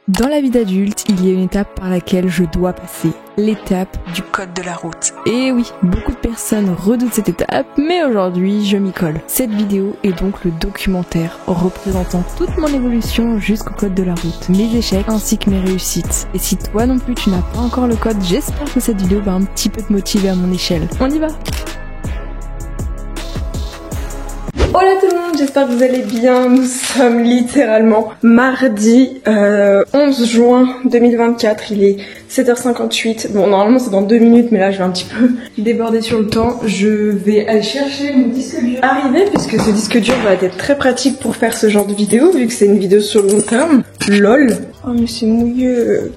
Dans la vie d'adulte, il y a une étape par laquelle je dois passer, l'étape du code de la route. Et oui, beaucoup de personnes redoutent cette étape, mais aujourd'hui je m'y colle. Cette vidéo est donc le documentaire représentant toute mon évolution jusqu'au code de la route, mes échecs ainsi que mes réussites. Et si toi non plus tu n'as pas encore le code, j'espère que cette vidéo va un petit peu te motiver à mon échelle. On y va! Hola tout le monde, j'espère que vous allez bien. Nous sommes littéralement mardi 11 juin 2024, il est 7h58. Bon, normalement c'est dans 2 minutes, mais là je vais un petit peu déborder sur le temps. Je vais aller chercher mon disque dur arrivé, puisque ce disque dur va être très pratique pour faire ce genre de vidéo, vu que c'est une vidéo sur le long terme. LOL. Oh mais c'est mouilleux.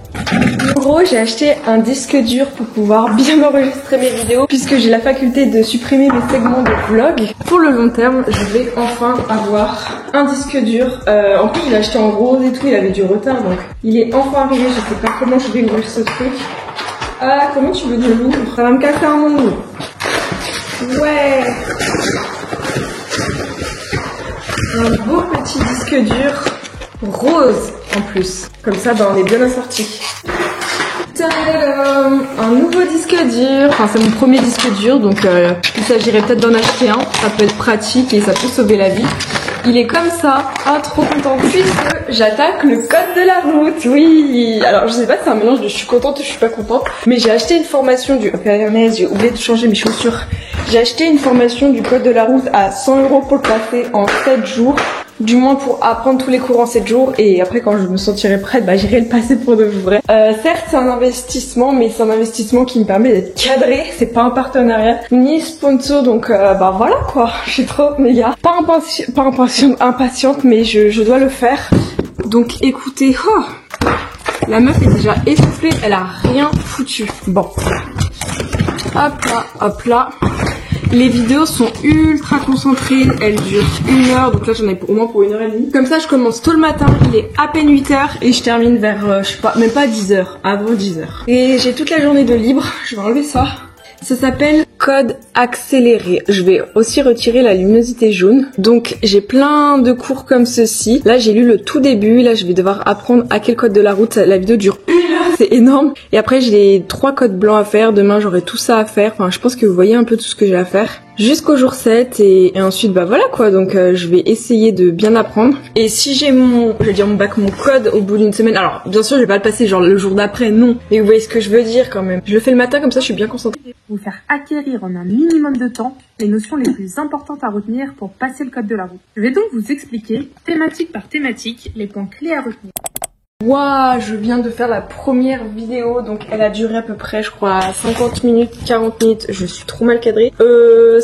En gros, j'ai acheté un disque dur pour pouvoir bien enregistrer mes vidéos, puisque j'ai la faculté de supprimer mes segments de vlog. Pour le long terme, je vais enfin avoir un disque dur. En plus, je l'ai acheté en rose et tout, il avait du retard, donc il est enfin arrivé. Je sais pas comment je vais ouvrir ce truc. Ah, comment tu veux que je l'ouvre? Ça va me casser un monde. Ouais. Un beau petit disque dur rose en plus. Comme ça, bah, on est bien assorti. Tadam, un nouveau disque dur. Enfin, c'est mon premier disque dur, donc il s'agirait peut-être d'en acheter un. Ça peut être pratique et ça peut sauver la vie. Il est comme ça. Ah, trop contente puisque j'attaque le code de la route. Oui. Alors, je sais pas si c'est un mélange de je suis contente ou je suis pas contente, mais j'ai acheté une formation du... J'ai oublié de changer mes chaussures. J'ai acheté une formation du code de la route à 100 € pour le passer en 7 jours. Du moins pour apprendre tous les cours en 7 jours, et après quand je me sentirai prête, bah j'irai le passer pour de vrai. Certes c'est un investissement, mais c'est un investissement qui me permet d'être cadrée, c'est pas un partenariat, ni sponsor, donc bah voilà quoi, je suis trop méga, pas impatiente, mais je dois le faire. Donc écoutez, oh, la meuf est déjà essoufflée, elle a rien foutu. Bon, hop là. Les vidéos sont ultra concentrées, elles durent 1 heure, donc là j'en ai au moins pour 1h30. Comme ça je commence tôt le matin, il est à peine 8h et je termine vers, je sais pas, même pas 10h, avant 10h. Et j'ai toute la journée de libre, je vais enlever ça. Ça s'appelle code accéléré. Je vais aussi retirer la luminosité jaune. Donc j'ai plein de cours comme ceci. Là j'ai lu le tout début, là je vais devoir apprendre à quel code de la route. La vidéo dure 1 heure, c'est énorme. Et après j'ai les 3 codes blancs à faire. Demain j'aurai tout ça à faire. Enfin je pense que vous voyez un peu tout ce que j'ai à faire. Jusqu'au jour 7 et ensuite bah voilà quoi, donc je vais essayer de bien apprendre. Et si j'ai mon bac, mon code au bout d'une semaine, alors bien sûr je vais pas le passer genre le jour d'après, non, mais vous voyez ce que je veux dire quand même. Je le fais le matin comme ça je suis bien concentrée. Vous faire acquérir en un minimum de temps les notions les plus importantes à retenir pour passer le code de la route. Je vais donc vous expliquer thématique par thématique les points clés à retenir. Waouh, je viens de faire la première vidéo, donc elle a duré à peu près, je crois, 50 minutes, 40 minutes, je suis trop mal cadrée.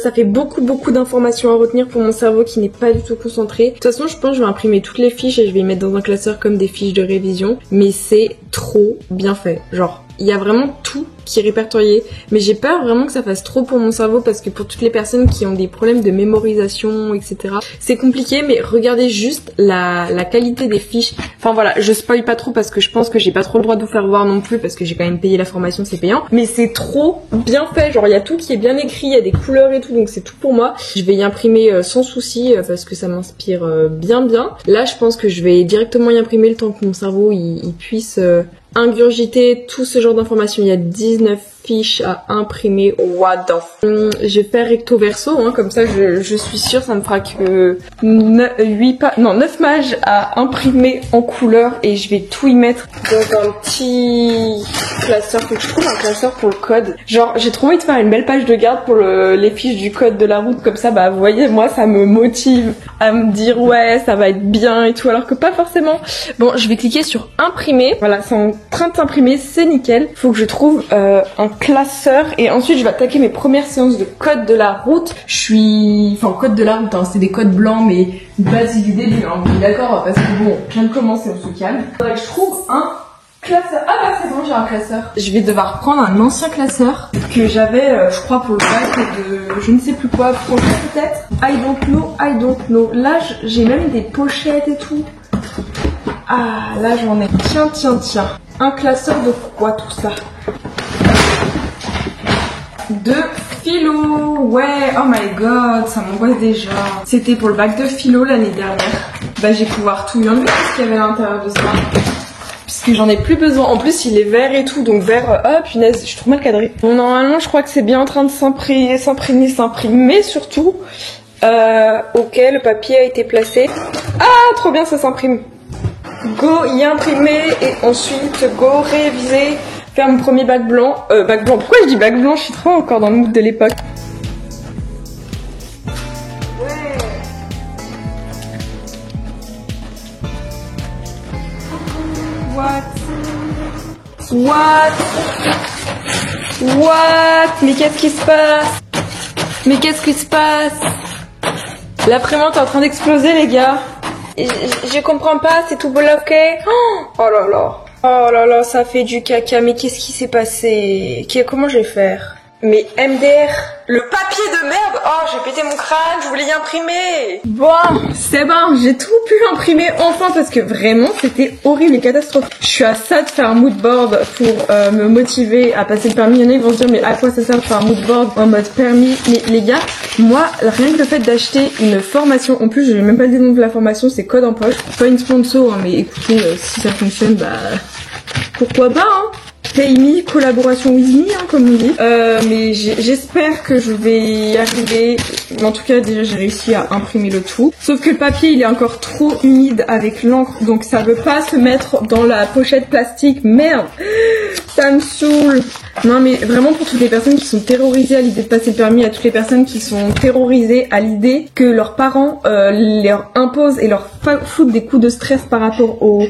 Ça fait beaucoup d'informations à retenir pour mon cerveau qui n'est pas du tout concentré. De toute façon, je pense que je vais imprimer toutes les fiches et je vais les mettre dans un classeur comme des fiches de révision, mais c'est trop bien fait, genre... Il y a vraiment tout qui est répertorié, mais j'ai peur vraiment que ça fasse trop pour mon cerveau parce que pour toutes les personnes qui ont des problèmes de mémorisation, etc. c'est compliqué, mais regardez juste la qualité des fiches. Enfin voilà, je spoil pas trop parce que je pense que j'ai pas trop le droit de vous faire voir non plus parce que j'ai quand même payé la formation, c'est payant, mais c'est trop bien fait, genre il y a tout qui est bien écrit, il y a des couleurs et tout, donc c'est tout pour moi. Je vais y imprimer sans souci parce que ça m'inspire bien. Là je pense que je vais directement y imprimer le temps que mon cerveau il puisse... ingurgiter tout ce genre d'informations. Il y a 19 fiches à imprimer. What the f... Je vais faire recto verso, hein, comme ça je suis sûre ça me fera que 9 pages à imprimer en couleur et je vais tout y mettre dans un petit classeur. Faut que je trouve un classeur pour le code. Genre j'ai trop envie de faire une belle page de garde pour les fiches du code de la route, comme ça bah vous voyez, moi ça me motive à me dire ouais ça va être bien et tout, alors que pas forcément. Bon, je vais cliquer sur imprimer. Voilà, c'est en train de s'imprimer, c'est nickel. Faut que je trouve un classeur et ensuite je vais attaquer mes premières séances de code de la route. Enfin code de la route, hein, c'est des codes blancs mais basique du début, hein, vous êtes d'accord, parce que bon, je viens de commencer, on se calme. Faudrait que je trouve un classeur. Ah bah c'est bon, j'ai un classeur. Je vais devoir prendre un ancien classeur que j'avais, je crois, pour le bac de je ne sais plus quoi, projet peut-être. I don't know. Là j'ai même des pochettes et tout. Ah là j'en ai. Tiens. Un classeur de quoi tout ça? De philo, ouais, oh my god, ça m'angoisse déjà. C'était pour le bac de philo l'année dernière. Bah, je vais pouvoir tout y enlever parce qu'il y avait à l'intérieur de ça. Parce que j'en ai plus besoin. En plus, il est vert et tout, donc vert. Ah, punaise, je suis trop mal cadrée. Bon, normalement, je crois que c'est bien en train de s'imprimer surtout. Ok, le papier a été placé. Ah, trop bien, ça s'imprime. Go y imprimer et ensuite go réviser. Faire mon premier bac blanc. Bac blanc. Pourquoi je dis bac blanc? Je suis trop encore dans le mood de l'époque. What? Mais qu'est-ce qui se passe? L'imprimante est en train d'exploser, les gars. Je comprends pas, c'est tout bloqué. Oh là là. Oh là là, ça fait du caca. Mais qu'est-ce qui s'est passé? Comment je vais faire? Mais MDR, le papier de merde. Oh, j'ai pété mon crâne, je voulais y imprimer. Bon, c'est bon, j'ai tout pu imprimer enfin parce que vraiment c'était horrible et catastrophique. Je suis à ça de faire un mood board pour me motiver à passer le permis. Il y en a qui vont se dire mais à quoi ça sert de faire un mood board en mode permis? Mais les gars, moi, rien que le fait d'acheter une formation, en plus je n'ai même pas le nom de la formation, c'est Code en poche. Pas une sponsor, hein, mais écoutez, si ça fonctionne, bah pourquoi pas, hein. Pay me, collaboration with me, hein, comme on dit. Mais j'espère que je vais y arriver. En tout cas, déjà, j'ai réussi à imprimer le tout. Sauf que le papier, il est encore trop humide avec l'encre, donc ça veut pas se mettre dans la pochette plastique. Merde, ça me saoule. Non, mais vraiment pour toutes les personnes qui sont terrorisées à l'idée de passer le permis, à toutes les personnes qui sont terrorisées à l'idée que leurs parents leur imposent et leur foutent des coups de stress par rapport au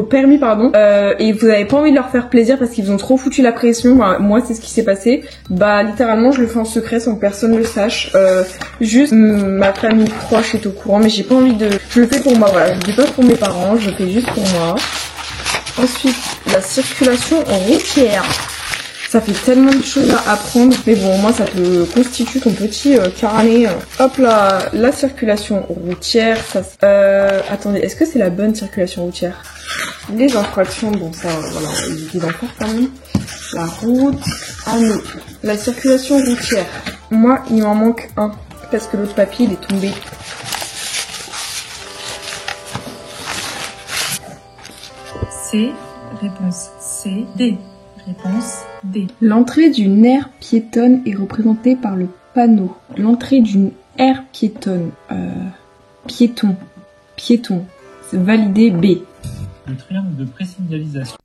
permis, pardon. Et vous avez pas envie de leur faire plaisir parce qu'ils vous ont trop foutu la pression. Bah, moi, c'est ce qui s'est passé. Bah, littéralement, je le fais en secret sans que personne le sache. Juste ma famille proche est au courant, mais j'ai pas envie de. Je le fais pour moi. Voilà, je le fais pas pour mes parents, je le fais juste pour moi. Ensuite, la circulation routière. Ça fait tellement de choses à apprendre. Mais bon, au moins, ça te constitue ton petit carnet. Hop là, la circulation routière. Ça, attendez, est-ce que c'est la bonne circulation routière? Les infractions, bon ça, voilà, il d'en faire quand même. La route, nous. La circulation routière. Moi, il m'en manque un. Parce que l'autre papier, il est tombé. C, réponse C, D, réponse D. L'entrée d'une aire piétonne est représentée par le panneau. L'entrée d'une aire piétonne. Piéton. C'est validé B. Le triangle de présignalisation.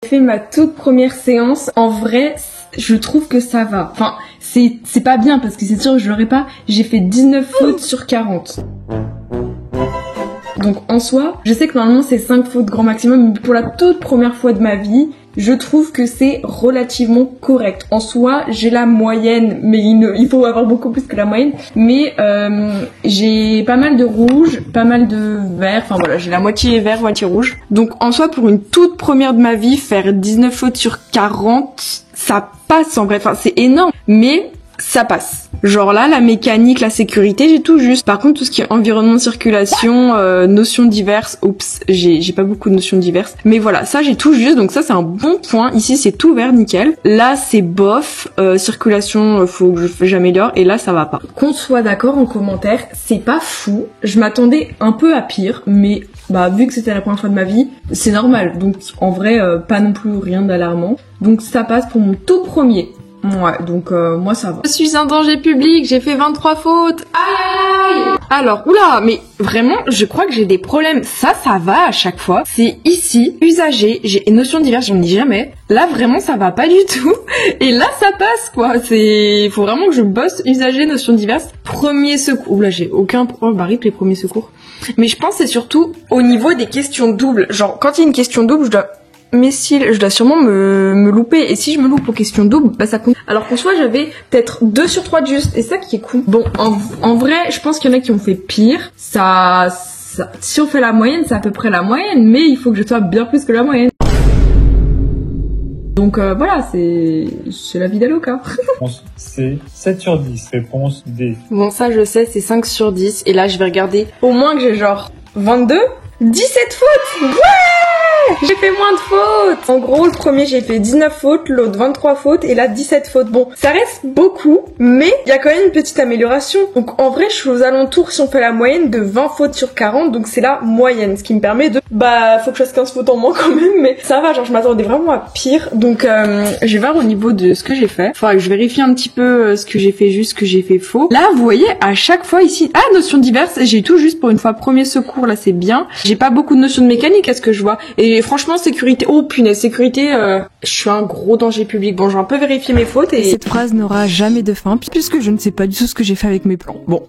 J'ai fait ma toute première séance. En vrai, je trouve que ça va. Enfin, c'est pas bien parce que c'est sûr que je l'aurais pas. J'ai fait 19 fautes sur 40. Donc en soi, je sais que normalement c'est 5 fautes grand maximum, mais pour la toute première fois de ma vie, je trouve que c'est relativement correct. En soi, j'ai la moyenne, mais il faut avoir beaucoup plus que la moyenne. Mais j'ai pas mal de rouge, pas mal de vert, enfin voilà, j'ai la moitié vert, moitié rouge. Donc en soi, pour une toute première de ma vie, faire 19 fautes sur 40, ça passe en vrai, enfin c'est énorme. Mais ça passe. Genre là, la mécanique, la sécurité, j'ai tout juste. Par contre, tout ce qui est environnement, circulation, notions diverses, oups, j'ai pas beaucoup de notions diverses. Mais voilà, ça j'ai tout juste, donc ça c'est un bon point. Ici c'est tout vert, nickel. Là c'est bof, circulation, faut que j'améliore. Et là ça va pas. Qu'on soit d'accord en commentaire, c'est pas fou. Je m'attendais un peu à pire, mais bah vu que c'était la première fois de ma vie, c'est normal. Donc en vrai, pas non plus rien d'alarmant. Donc ça passe pour mon tout premier. Ouais, donc moi ça va. Je suis un danger public, j'ai fait 23 fautes. Aïe. Alors, oula, mais vraiment, je crois que j'ai des problèmes. Ça va à chaque fois. C'est ici, usager, j'ai notion diverse, j'en dis jamais. Là, vraiment, ça va pas du tout. Et là, ça passe, quoi. Faut vraiment que je bosse usager, notion diverse. Premier secours. Oula, j'ai aucun problème. Bah, rip les premiers secours. Mais je pense que c'est surtout au niveau des questions doubles. Genre, quand il y a une question double, je dois sûrement me louper. Et si je me loupe aux questions doubles, bah ça compte. Alors qu'en soi, j'avais peut-être 2 sur 3 de juste. Et ça qui est cool. Bon, en vrai, je pense qu'il y en a qui ont fait pire. Si on fait la moyenne, c'est à peu près la moyenne. Mais il faut que je sois bien plus que la moyenne. Donc voilà, c'est la vie d'Aloca. Réponse C, 7 sur 10. Réponse D. Bon, ça je sais, c'est 5 sur 10. Et là, je vais regarder au moins que j'ai genre 22, 17 fautes. Ouais! J'ai fait moins de fautes. En gros, le premier j'ai fait 19 fautes, l'autre 23 fautes et là 17 fautes. Bon, ça reste beaucoup, mais il y a quand même une petite amélioration. Donc en vrai, je suis aux alentours, si on fait la moyenne, de 20 fautes sur 40, donc c'est la moyenne, ce qui me permet de... Bah, faut que je fasse 15 fautes en moins quand même, mais ça va, genre je m'attendais vraiment à pire. Donc je vais voir au niveau de ce que j'ai fait. Faudra que je vérifie un petit peu ce que j'ai fait juste, ce que j'ai fait faux. Là, vous voyez, à chaque fois ici... Ah, notions diverses, j'ai tout juste pour une fois premier secours, là c'est bien. J'ai pas beaucoup de notions de mécanique à ce que je vois. Et franchement, sécurité... Oh punaise, sécurité... Je suis un gros danger public. Bon, j'ai un peu vérifié mes fautes et... Cette phrase n'aura jamais de fin, puisque je ne sais pas du tout ce que j'ai fait avec mes plans. Bon.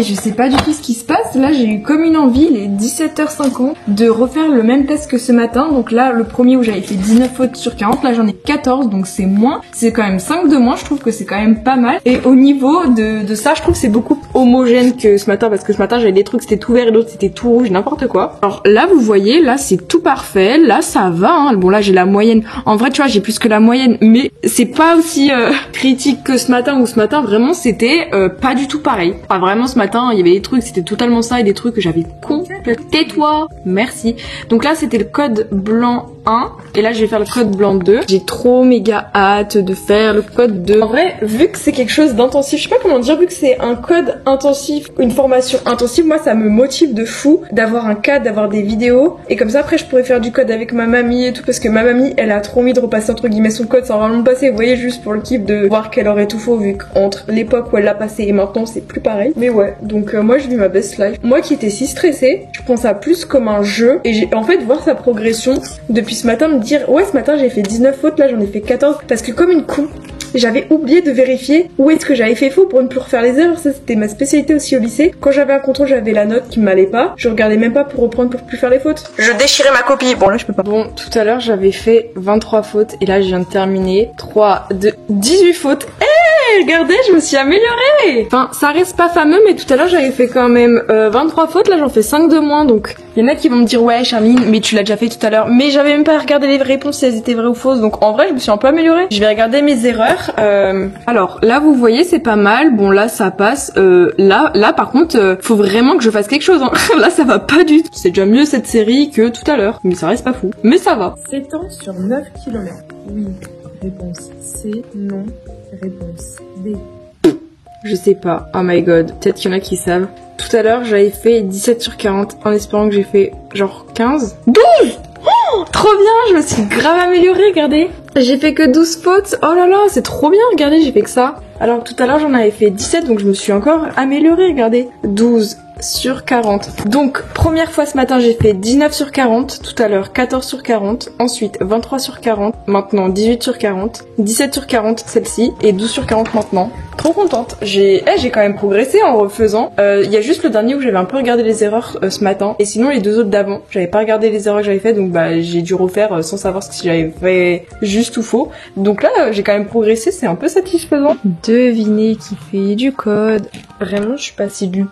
Je sais pas du tout ce qui se passe. Là, j'ai eu comme une envie, il est 17h50, de refaire le même test que ce matin. Donc là, le premier où j'avais fait 19 fautes sur 40, là j'en ai 14, donc c'est moins. C'est quand même 5 de moins, je trouve que c'est quand même pas mal. Et au niveau de ça, je trouve que c'est beaucoup homogène que ce matin, parce que ce matin, j'avais des trucs, c'était tout vert et d'autres, c'était tout rouge, n'importe quoi. Alors là, vous voyez, là, c'est tout parfait. Là, ça va, hein. Bon, là, j'ai la moyenne. En vrai, tu vois, j'ai plus que la moyenne, mais c'est pas aussi critique que ce matin, où ce matin, vraiment, c'était pas du tout pareil. Enfin, vraiment, ce matin, il y avait des trucs, c'était totalement ça, et des trucs que j'avais complètement... Tais-toi, merci. Donc là, c'était le code blanc 1, et là, je vais faire le code blanc 2. J'ai trop méga hâte de faire le code 2. En vrai, vu que c'est quelque chose d'intensif, je sais pas comment dire, vu que c'est un code intensif, une formation intensive, moi, ça me motive de fou d'avoir un cadre, d'avoir des vidéos, et comme ça, après, je pourrais faire du code avec ma mamie et tout, parce que ma mamie, elle a trop envie de repasser, entre guillemets, son code sans vraiment le passer, vous voyez, juste pour le kiff de voir qu'elle aurait tout faux, vu qu'entre l'époque où elle l'a passé et maintenant, c'est plus pareil. Mais ouais, donc moi, je vis ma best life. Moi qui étais si stressée, je pense ça plus comme un jeu, et j'ai en fait voir sa progression depuis ce matin, me dire ouais, ce matin j'ai fait 19 fautes, là j'en ai fait 14, parce que comme une con, j'avais oublié de vérifier où est-ce que j'avais fait faux pour ne plus refaire les erreurs. Ça c'était ma spécialité aussi au lycée. Quand j'avais un contrôle, j'avais la note qui m'allait pas, je regardais même pas pour reprendre pour plus faire les fautes. Je déchirais ma copie. Bon là je peux pas. Bon, tout à l'heure j'avais fait 23 fautes et là je viens de terminer 3, 2, 18 fautes. Regardez, je me suis améliorée. Enfin, ça reste pas fameux, mais tout à l'heure j'avais fait quand même 23 fautes, là j'en fais 5 de moins, donc il y en a qui vont me dire ouais Charline, mais tu l'as déjà fait tout à l'heure. Mais j'avais même pas regardé les réponses si elles étaient vraies ou fausses, donc en vrai je me suis un peu améliorée. Je vais regarder mes erreurs. Alors là vous voyez c'est pas mal, bon là ça passe. Là par contre faut vraiment que je fasse quelque chose, hein. Là ça va pas du tout. C'est déjà mieux cette série que tout à l'heure, mais ça reste pas fou. Mais ça va. S'étend sur 9 km. Oui. Réponse C. Non. Réponse D. Je sais pas. Oh my god. Peut-être qu'il y en a qui savent. Tout à l'heure, j'avais fait 17 sur 40 en espérant que j'ai fait genre 15. 12 Oh, trop bien, je me suis grave améliorée, regardez. J'ai fait que 12 fautes. Oh là là, c'est trop bien, regardez, j'ai fait que ça. Alors tout à l'heure, j'en avais fait 17, donc je me suis encore améliorée, regardez. 12 sur 40. Donc, première fois ce matin, j'ai fait 19 sur 40. Tout à l'heure, 14 sur 40. Ensuite, 23 sur 40. Maintenant, 18 sur 40. 17 sur 40, celle-ci. Et 12 sur 40 maintenant. Trop contente. J'ai quand même progressé en refaisant. Il y a juste le dernier où j'avais un peu regardé les erreurs ce matin. Et sinon, les deux autres d'avant, j'avais pas regardé les erreurs que j'avais fait. Donc, bah, j'ai dû refaire sans savoir si j'avais fait juste ou faux. Donc là, j'ai quand même progressé. C'est un peu satisfaisant. Devinez qui fait du code. Vraiment, je suis passée du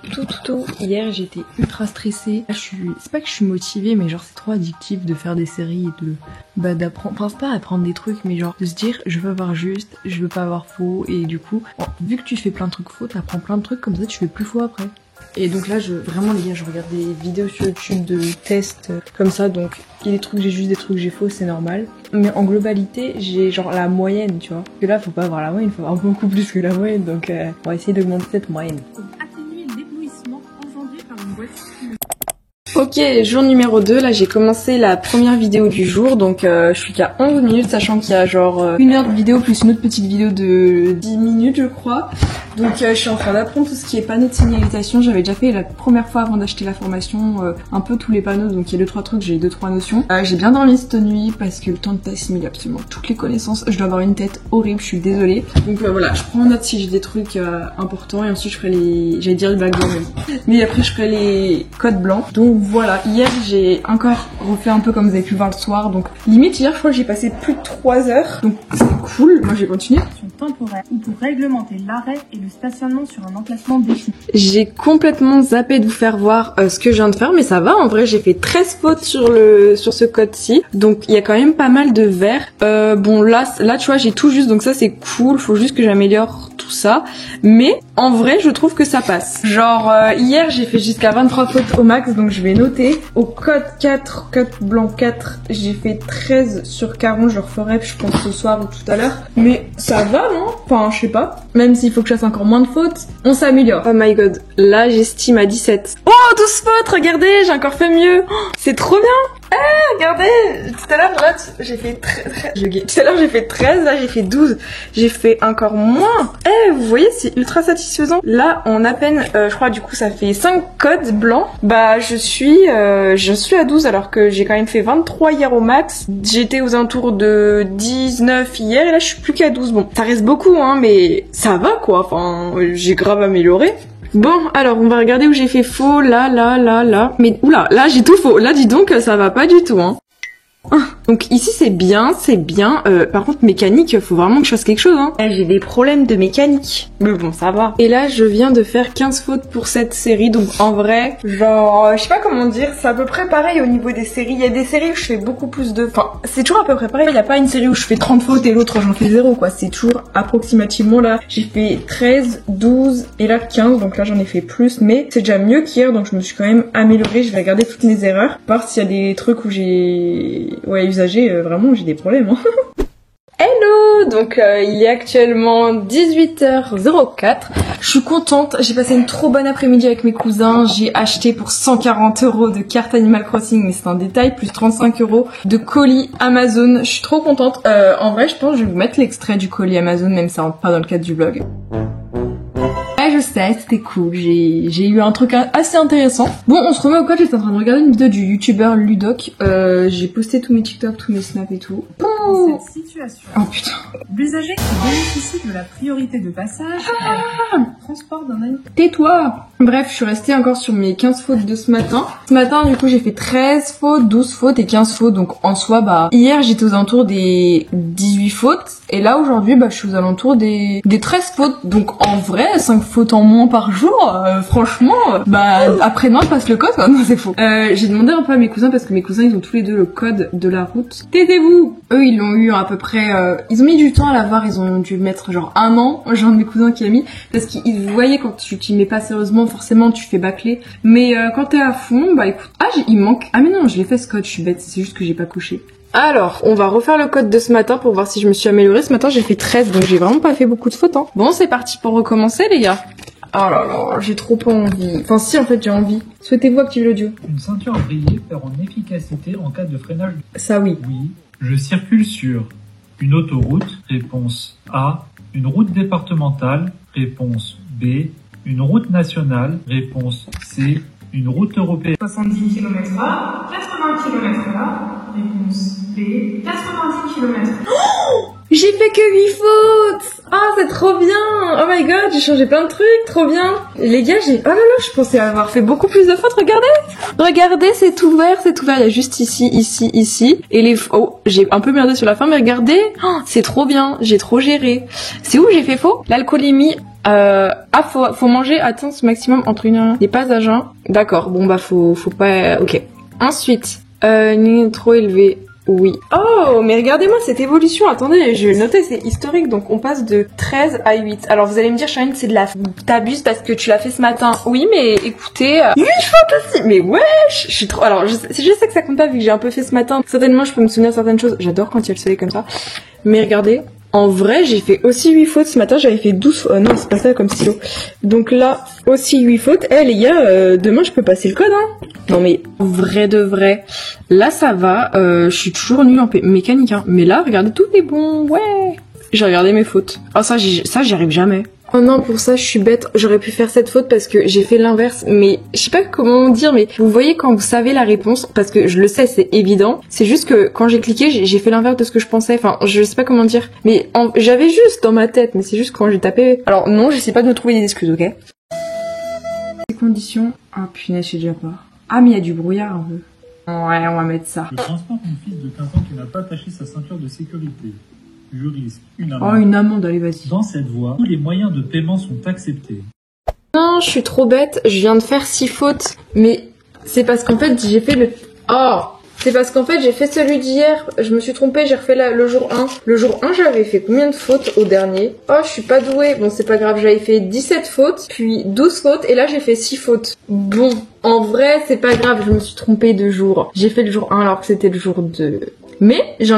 tout. Hier, j'étais ultra stressée. Là, c'est pas que je suis motivée, mais genre, c'est trop addictif de faire des séries et d'apprendre, enfin, pas apprendre des trucs, mais genre, de se dire, je veux avoir juste, je veux pas avoir faux, et du coup, bon, vu que tu fais plein de trucs faux, t'apprends plein de trucs, comme ça, tu fais plus faux après. Et donc là, vraiment les gars, je regarde des vidéos sur YouTube de tests comme ça, donc il y a des trucs, j'ai juste des trucs, j'ai faux, c'est normal. Mais en globalité, j'ai genre la moyenne, tu vois. Parce que là, faut pas avoir la moyenne, faut avoir beaucoup plus que la moyenne, donc on va essayer d'augmenter cette moyenne. Atténuer l'éblouissement engendré par une boîte. Ok, jour numéro 2, là j'ai commencé la première vidéo du jour, donc je suis qu'à 11 minutes, sachant qu'il y a genre une heure de vidéo plus une autre petite vidéo de 10 minutes je crois. Donc je suis en train d'apprendre tout ce qui est panneau de signalisation. J'avais déjà fait la première fois avant d'acheter la formation un peu tous les panneaux, donc il y a 2-3 trucs, j'ai 2-3 notions. J'ai bien dormi cette nuit parce que le temps de t'assimiler absolument toutes les connaissances. Je dois avoir une tête horrible, je suis désolée. Donc voilà, je prends en note si j'ai des trucs importants et ensuite je ferai j'allais dire les backgrounds, mais après je ferai les codes blancs. Donc voilà, hier j'ai encore refait un peu comme vous avez pu voir le soir, donc limite hier je crois que j'ai passé plus de 3 heures, donc c'est cool, moi j'ai continué. Temporaire ou pour réglementer l'arrêt et le stationnement sur un emplacement défini. J'ai complètement zappé de vous faire voir ce que je viens de faire, mais ça va, en vrai j'ai fait 13 fautes sur ce code-ci, donc il y a quand même pas mal de verts. Bon là tu vois j'ai tout juste, donc ça c'est cool, faut juste que j'améliore tout ça, mais en vrai, je trouve que ça passe. Genre, hier, j'ai fait jusqu'à 23 fautes au max, donc je vais noter. Au code 4, code blanc 4, j'ai fait 13 sur 40. Je le referai, je pense, ce soir ou tout à l'heure. Mais ça va, non? Enfin, je sais pas. Même s'il faut que je fasse encore moins de fautes, on s'améliore. Oh my god, là, j'estime à 17. Oh, 12 fautes, regardez, j'ai encore fait mieux. Oh, c'est trop bien. Regardez, tout à l'heure, là, j'ai fait 13. Tout à l'heure, j'ai fait 13, là, j'ai fait 12. J'ai fait encore moins. Vous voyez, c'est ultra satisfaisant. Là, en à peine, je crois, du coup, ça fait 5 codes blancs. Bah, je suis à 12, alors que j'ai quand même fait 23 hier au max. J'étais aux alentours de 19 hier, et là, je suis plus qu'à 12. Bon, ça reste beaucoup, hein, mais ça va, quoi. Enfin, j'ai grave amélioré. Bon, alors on va regarder où j'ai fait faux, là. Mais oula, là j'ai tout faux. Là dis donc ça va pas du tout, hein. Donc ici c'est bien. Par contre mécanique, faut vraiment que je fasse quelque chose, hein. J'ai des problèmes de mécanique. Mais bon, ça va. Et là je viens de faire 15 fautes pour cette série, donc en vrai, genre, je sais pas comment dire, c'est à peu près pareil au niveau des séries. Il y a des séries où je fais beaucoup plus de... Enfin, c'est toujours à peu près pareil. Il y a pas une série où je fais 30 fautes et l'autre j'en fais 0, quoi. C'est toujours approximativement là. J'ai fait 13, 12 et là 15, donc là j'en ai fait plus. Mais c'est déjà mieux qu'hier, donc je me suis quand même améliorée. Je vais regarder toutes mes erreurs, voir s'il y a des trucs où j'ai... Ouais, usagé, vraiment j'ai des problèmes, hein. Hello! Donc il est actuellement 18h04. Je suis contente, j'ai passé une trop bonne après-midi avec mes cousins. J'ai acheté pour 140 € de cartes Animal Crossing, mais c'est un détail, plus 35 € de colis Amazon. Je suis trop contente. En vrai, je pense que je vais vous mettre l'extrait du colis Amazon, même si ça rentre pas dans le cadre du vlog. Je sais, c'était cool, j'ai eu un truc assez intéressant. Bon, on se remet au code, j'étais en train de regarder une vidéo du youtubeur Ludoc. J'ai posté tous mes TikTok, tous mes snaps et tout. Dans cette situation, oh putain. l'usager qui bénéficie de la priorité de passage est le transport d'un animal. Tais-toi. Bref, je suis restée encore sur mes 15 fautes de ce matin. Ce matin, du coup, j'ai fait 13 fautes, 12 fautes et 15 fautes. Donc, en soi, bah, hier, j'étais aux alentours des 18 fautes. Et là, aujourd'hui, bah, je suis aux alentours des 13 fautes. Donc, en vrai, 5 fautes en moins par jour, franchement, bah, après-demain, je passe le code, quoi. Non, c'est faux. J'ai demandé un peu à mes cousins parce que mes cousins, ils ont tous les deux le code de la route. Taisez-vous! Eux, ils l'ont eu à peu près, ils ont mis du temps à l'avoir, ils ont dû mettre genre 1 an. J'ai un de mes cousins qui l'a mis parce qu'ils voyaient quand tu t'y mets pas sérieusement, forcément tu fais bâcler. Mais quand t'es à fond, bah écoute, il manque. Ah mais non, je l'ai fait ce code, je suis bête, c'est juste que j'ai pas coché. Alors, on va refaire le code de ce matin pour voir si je me suis améliorée. Ce matin, j'ai fait 13, donc j'ai vraiment pas fait beaucoup de fautes, hein. Bon, c'est parti pour recommencer, les gars. Oh là là, j'ai trop pas envie. Enfin si, en fait, j'ai envie. Souhaitez-vous activer l'audio? Une ceinture à briller perd en efficacité en cas de freinage. Ça oui. Oui. Je circule sur une autoroute. Réponse A. Une route départementale. Réponse B. Une route nationale. Réponse C. Une route européenne. 70 km/h, 80 km/h, réponse B, 90 km/h. Oh, j'ai fait que 8 fautes. Ah, c'est trop bien. Oh my god, j'ai changé plein de trucs, trop bien. Les gars, oh là là, je pensais avoir fait beaucoup plus de fautes, regardez, c'est ouvert, il y a juste ici, et les... Oh, j'ai un peu merdé sur la fin, mais regardez, c'est trop bien, j'ai trop géré. C'est où j'ai fait faux? L'alcoolémie, faut manger, attends, ce maximum entre une heure. N'est pas à jeun. D'accord, bon bah faut pas... Ok. Ensuite, ligne trop élevée. Oui. Oh, mais regardez-moi cette évolution. Attendez, je vais le noter, c'est historique. Donc, on passe de 13 à 8. Alors, vous allez me dire, Charline, c'est de la... T'abuses parce que tu l'as fait ce matin. Oui, mais écoutez... 8 fautes aussi. Mais wesh, je suis trop... Alors, je sais que ça compte pas vu que j'ai un peu fait ce matin. Certainement, je peux me souvenir de certaines choses. J'adore quand il y a le soleil comme ça. Mais regardez... En vrai, j'ai fait aussi 8 fautes. Ce matin, j'avais fait 12 fautes. Non, c'est pas ça comme stylo. Donc là, aussi 8 fautes. Les gars, demain, je peux passer le code, hein. Non, mais vrai de vrai. Là, ça va. Je suis toujours nulle en mécanique, hein. Mais là, regardez, tout est bon. Ouais. J'ai regardé mes fautes. Ah, ça, j'y arrive jamais. Oh non, pour ça, je suis bête. J'aurais pu faire cette faute parce que j'ai fait l'inverse. Mais je sais pas comment dire, mais vous voyez quand vous savez la réponse, parce que je le sais, c'est évident. C'est juste que quand j'ai cliqué, j'ai fait l'inverse de ce que je pensais. Enfin, je sais pas comment dire. Mais j'avais juste dans ma tête, mais c'est juste quand j'ai tapé. Alors non, j'essaie pas de me trouver des excuses, ok? Les conditions. Ah punaise, je sais déjà pas. Ah, mais il y a du brouillard un peu. Ouais, on va mettre ça. Je transporte mon fils de 15 ans qui n'a pas attaché sa ceinture de sécurité. Je risque une amende. Oh, une amende, allez, vas-y. Dans cette voie, tous les moyens de paiement sont acceptés. Non, je suis trop bête. Je viens de faire 6 fautes. Mais c'est parce qu'en fait, j'ai fait le... Oh, C'est parce qu'en fait j'ai fait celui d'hier, je me suis trompée, j'ai refait le jour 1. Le jour 1 j'avais fait combien de fautes au dernier? Oh je suis pas douée, bon c'est pas grave, j'avais fait 17 fautes, puis 12 fautes et là j'ai fait 6 fautes. Bon, en vrai c'est pas grave, je me suis trompée de jour. J'ai fait le jour 1 alors que c'était le jour 2. Mais j'ai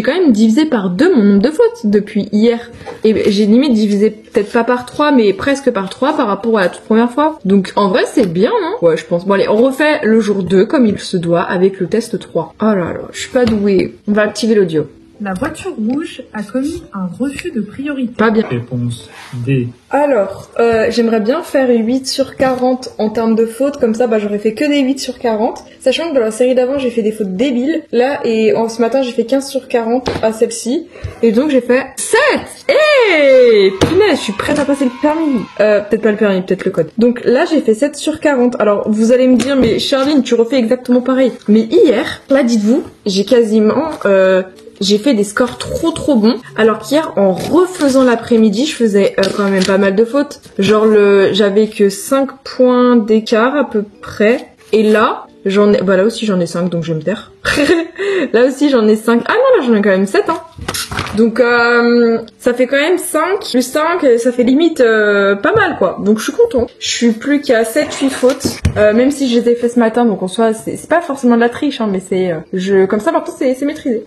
quand même divisé par 2 mon nombre de fautes depuis hier. Et j'ai limite divisé peut-être pas par 3 mais presque par 3 par rapport à la toute première fois. Donc en vrai c'est bien hein. Ouais je pense. Bon allez on refait le jour 2 comme il se doit avec le test 3. Oh là là, je suis pas douée. On va activer l'audio. La voiture rouge a commis un refus de priorité. Pas bien. Réponse D. Alors, j'aimerais bien faire 8 sur 40 en termes de fautes, comme ça bah j'aurais fait que des 8 sur 40, sachant que dans la série d'avant j'ai fait des fautes débiles, là et ce matin j'ai fait 15 sur 40 à celle-ci, et donc j'ai fait 7. Hey punaise, je suis prête à passer le permis. Peut-être pas le permis, peut-être le code. Donc là j'ai fait 7 sur 40, alors vous allez me dire mais Charline tu refais exactement pareil, mais hier, là dites-vous, j'ai quasiment... j'ai fait des scores trop bons, alors qu'hier, en refaisant l'après-midi, je faisais quand même pas mal de fautes. Genre, j'avais que 5 points d'écart à peu près. Et là, là aussi j'en ai 5, donc je vais me taire. Là aussi j'en ai 5. Ah non, là j'en ai quand même 7, hein. Donc ça fait quand même 5 plus 5, ça fait limite pas mal quoi. Donc je suis contente. Je suis plus qu'à 7-8 fautes, même si je les ai fait ce matin, donc en soi c'est pas forcément de la triche, hein, mais c'est comme ça maintenant c'est maîtrisé.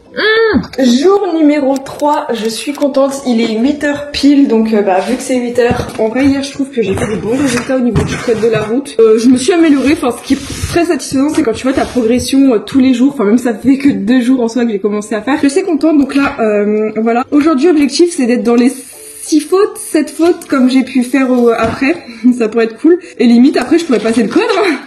Jour numéro 3, je suis contente, il est 8h pile, donc vu que c'est 8h, en vrai hier je trouve que j'ai fait des bons résultats au niveau du code de la route. Je me suis améliorée, enfin ce qui est très satisfaisant c'est quand tu vois ta progression tous les jours, enfin même ça fait que 2 jours en soi que j'ai commencé à faire. Je suis contente, donc là voilà. Aujourd'hui objectif c'est d'être dans les 6 fautes, 7 fautes comme j'ai pu faire après, ça pourrait être cool. Et limite après je pourrais passer le code hein.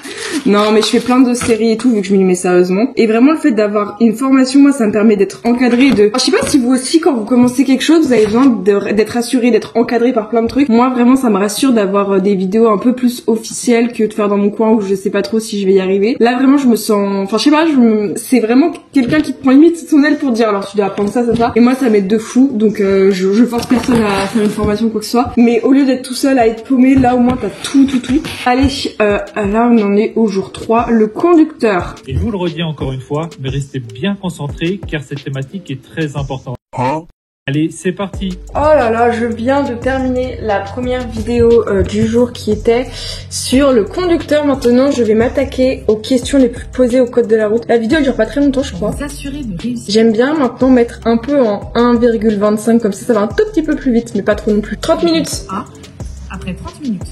Non mais je fais plein de séries et tout vu que je m'y mets sérieusement. Et vraiment le fait d'avoir une formation, moi ça me permet d'être encadré de... Alors, je sais pas si vous aussi quand vous commencez quelque chose vous avez besoin d'être assuré, d'être encadré par plein de trucs. Moi vraiment ça me rassure d'avoir des vidéos un peu plus officielles que de faire dans mon coin où je sais pas trop si je vais y arriver. Là vraiment je me sens... Enfin je sais pas, c'est vraiment quelqu'un qui te prend limite son aile pour te dire alors tu dois apprendre ça. Et moi ça m'aide de fou donc je force personne à faire une formation ou quoi que ce soit. Mais au lieu d'être tout seul à être paumé, là au moins t'as tout. Allez, là on en est au jour 3, le conducteur. Et je vous le redis encore une fois, mais restez bien concentrés car cette thématique est très importante. Allez, c'est parti. Oh là là, je viens de terminer la première vidéo du jour qui était sur le conducteur. Maintenant, je vais m'attaquer aux questions les plus posées au code de la route. La vidéo elle dure pas très longtemps, je crois. J'aime bien maintenant mettre un peu en 1,25 comme ça va un tout petit peu plus vite, mais pas trop non plus. 30 minutes. Après 30 minutes.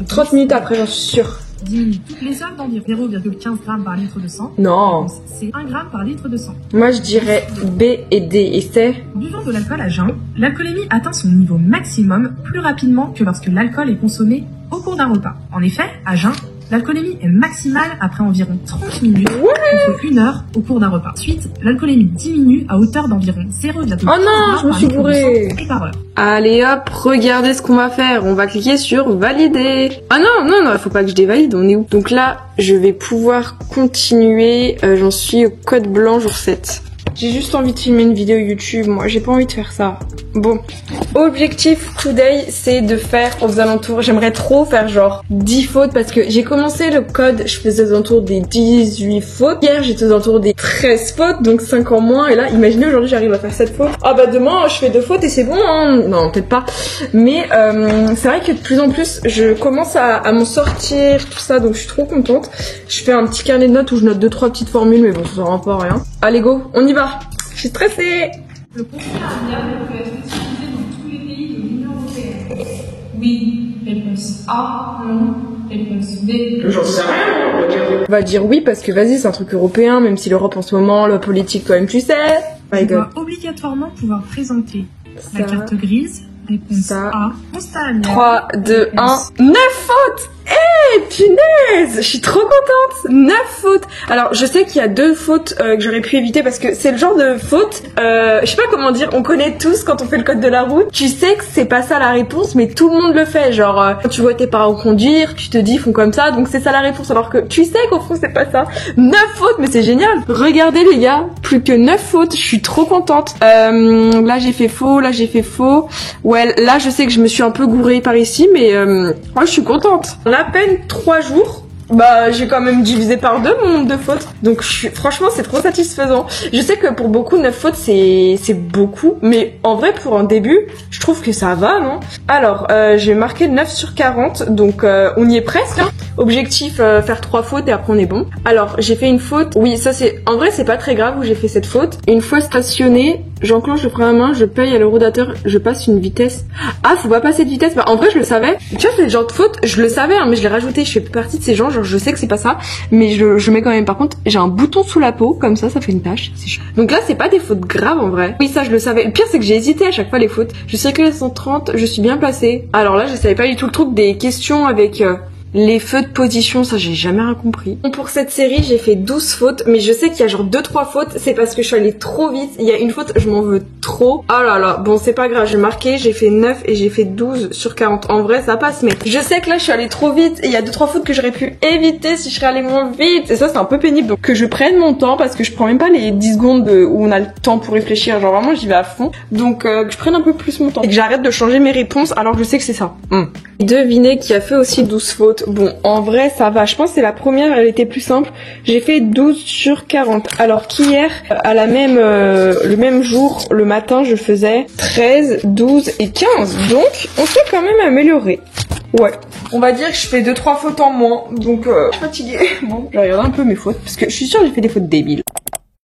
30 minutes après, j'en suis sûre. Diminue toutes les heures d'environ 0,15 g par litre de sang. Non. C'est 1 g par litre de sang. Moi, je dirais B et D. Et c'est... Buvant de l'alcool à jeun, l'alcoolémie atteint son niveau maximum plus rapidement que lorsque l'alcool est consommé au cours d'un repas. En effet, à jeun, l'alcoolémie est maximale après environ 30 minutes contre 1 heure au cours d'un repas. Ensuite, l'alcoolémie diminue à hauteur d'environ 0,5 Oh non, je me suis bourrée. Par heure. Allez hop, regardez ce qu'on va faire. On va cliquer sur valider. Ah non, faut pas que je dévalide, on est où? Donc là, je vais pouvoir continuer. J'en suis au code blanc jour 7. J'ai juste envie de filmer une vidéo YouTube, moi j'ai pas envie de faire ça. Bon, objectif today c'est de faire aux alentours, j'aimerais trop faire genre 10 fautes parce que j'ai commencé le code, je faisais aux alentours des 18 fautes. Hier j'étais aux alentours des 13 fautes, donc 5 en moins, et là imaginez aujourd'hui j'arrive à faire 7 fautes. Ah bah demain je fais 2 fautes et c'est bon hein. Non peut-être pas, mais c'est vrai que de plus en plus je commence à m'en sortir, tout ça, donc je suis trop contente. Je fais un petit carnet de notes où je note 2-3 petites formules, mais bon ça sert pas à rien. Allez go, on y va. Je suis stressée. Le conflit amiable peut être utilisé dans tous les pays de l'Union européenne. Oui. Réponse A. Non. Réponse B. J'en sais rien. On va dire oui parce que vas-y, c'est un truc européen, même si l'Europe en ce moment, la politique quand même, tu sais. Tu dois obligatoirement pouvoir présenter la carte grise. Réponse A. Constat amiable. 3, 2, 1. 9 fautes. Punaise, je suis trop contente. 9 fautes. Alors je sais qu'il y a 2 fautes que j'aurais pu éviter parce que c'est le genre de faute, je sais pas comment dire, on connaît tous quand on fait le code de la route. Tu sais que c'est pas ça la réponse, mais tout le monde le fait. Genre quand tu vois tes parents conduire, tu te dis ils font comme ça, donc c'est ça la réponse. Alors que tu sais qu'au fond c'est pas ça. 9 fautes, mais c'est génial. Regardez les gars, plus que 9 fautes, je suis trop contente. Là j'ai fait faux, là j'ai fait faux. Ouais, là je sais que je me suis un peu gourée par ici, mais moi je suis contente. À peine 3 jours Bah, j'ai quand même divisé par 2 mon nombre de fautes. Donc, franchement, c'est trop satisfaisant. Je sais que pour beaucoup, 9 fautes, c'est beaucoup. Mais en vrai, pour un début, je trouve que ça va, non? Alors, j'ai marqué 9 sur 40. Donc, on y est presque, hein. Objectif, faire 3 fautes et après on est bon. Alors, j'ai fait une faute. Oui, ça c'est... En vrai, c'est pas très grave où j'ai fait cette faute. Une fois stationné, j'enclenche le frein à main, je paye à l'eurodateur, je passe une vitesse. Ah, faut pas passer de vitesse. Bah, en vrai, je le savais. Tu vois, ce genre de faute, je le savais, hein, mais je l'ai rajouté. Je fais partie de ces gens, genre, je sais que c'est pas ça, mais je mets quand même. Par contre, j'ai un bouton sous la peau, comme ça fait une tache. C'est chiant. Donc là, c'est pas des fautes graves en vrai. Oui, ça, je le savais. Le pire, c'est que j'ai hésité à chaque fois les fautes. Je circule à 130, je suis bien placée. Alors là, je savais pas du tout le truc des questions avec... les feux de position, ça j'ai jamais rien compris. Pour cette série, j'ai fait 12 fautes, mais je sais qu'il y a genre 2-3 fautes, c'est parce que je suis allée trop vite. Il y a une faute, je m'en veux trop. Oh là là, bon c'est pas grave, j'ai marqué, j'ai fait 9 et j'ai fait 12 sur 40. En vrai, ça passe, mais je sais que là je suis allée trop vite et il y a 2-3 fautes que j'aurais pu éviter si je serais allée moins vite. Et ça c'est un peu pénible, donc que je prenne mon temps parce que je prends même pas les 10 secondes où on a le temps pour réfléchir. Genre vraiment j'y vais à fond. Donc que je prenne un peu plus mon temps. Et que j'arrête de changer mes réponses alors que je sais que c'est ça. Devinez qui a fait aussi 12 fautes. Bon, en vrai, ça va. Je pense que c'est la première, elle était plus simple. J'ai fait 12 sur 40. Alors qu'hier, à le même jour, le matin, je faisais 13, 12 et 15. Donc, on s'est quand même amélioré. Ouais. On va dire que je fais 2-3 fautes en moins. Donc, je suis fatiguée. Bon, je vais regarder un peu mes fautes. Parce que je suis sûre que j'ai fait des fautes débiles.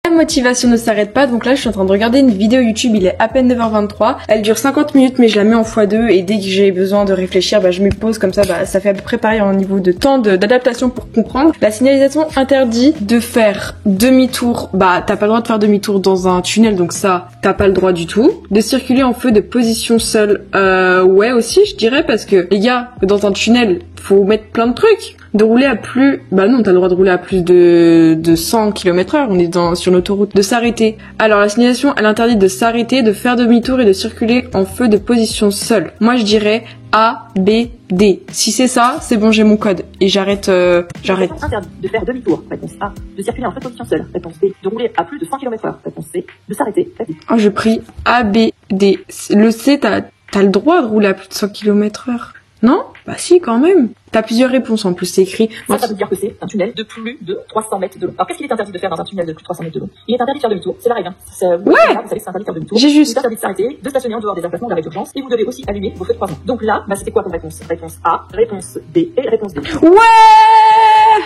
La motivation ne s'arrête pas, donc là je suis en train de regarder une vidéo YouTube, il est à peine 9h23, elle dure 50 minutes mais je la mets en x2 et dès que j'ai besoin de réfléchir, je me pose comme ça, ça fait à peu près pareil en niveau de temps d'adaptation pour comprendre. La signalisation interdit de faire demi-tour, t'as pas le droit de faire demi-tour dans un tunnel donc ça, t'as pas le droit du tout. De circuler en feu de position seule, ouais aussi je dirais parce que les gars, dans un tunnel, faut mettre plein de trucs. De rouler à plus... non, t'as le droit de rouler à plus de 100 km/h, on est sur une autoroute. De s'arrêter. Alors la signalisation, elle interdit de s'arrêter, de faire demi-tour et de circuler en feu de position seule. Moi je dirais A, B, D. Si c'est ça, c'est bon, j'ai mon code. Et j'arrête. Interdit de faire demi-tour. Réponse A. De circuler en feu de position seule. Réponse B. De rouler à plus de 100 km/h. Réponse C. De s'arrêter. Oh, je prie A, B, D. Le C, t'as le droit de rouler à plus de 100 km/h. Non? Bah si, quand même. T'as plusieurs réponses en plus, c'est écrit. Ça veut dire que c'est un tunnel de plus de 300 mètres de long. Alors qu'est-ce qu'il est interdit de faire dans un tunnel de plus de 300 mètres de long? Il est interdit de faire demi-tour, c'est la règle. Hein. Ouais. Vous savez que c'est interdit de faire demi-tour. J'ai juste. Il est interdit de s'arrêter, de stationner en dehors des emplacements d'arrêt d'urgence et vous devez aussi allumer vos feux de croisement. Donc là, c'était quoi comme réponse? Réponse A, réponse B et réponse D. Ouais!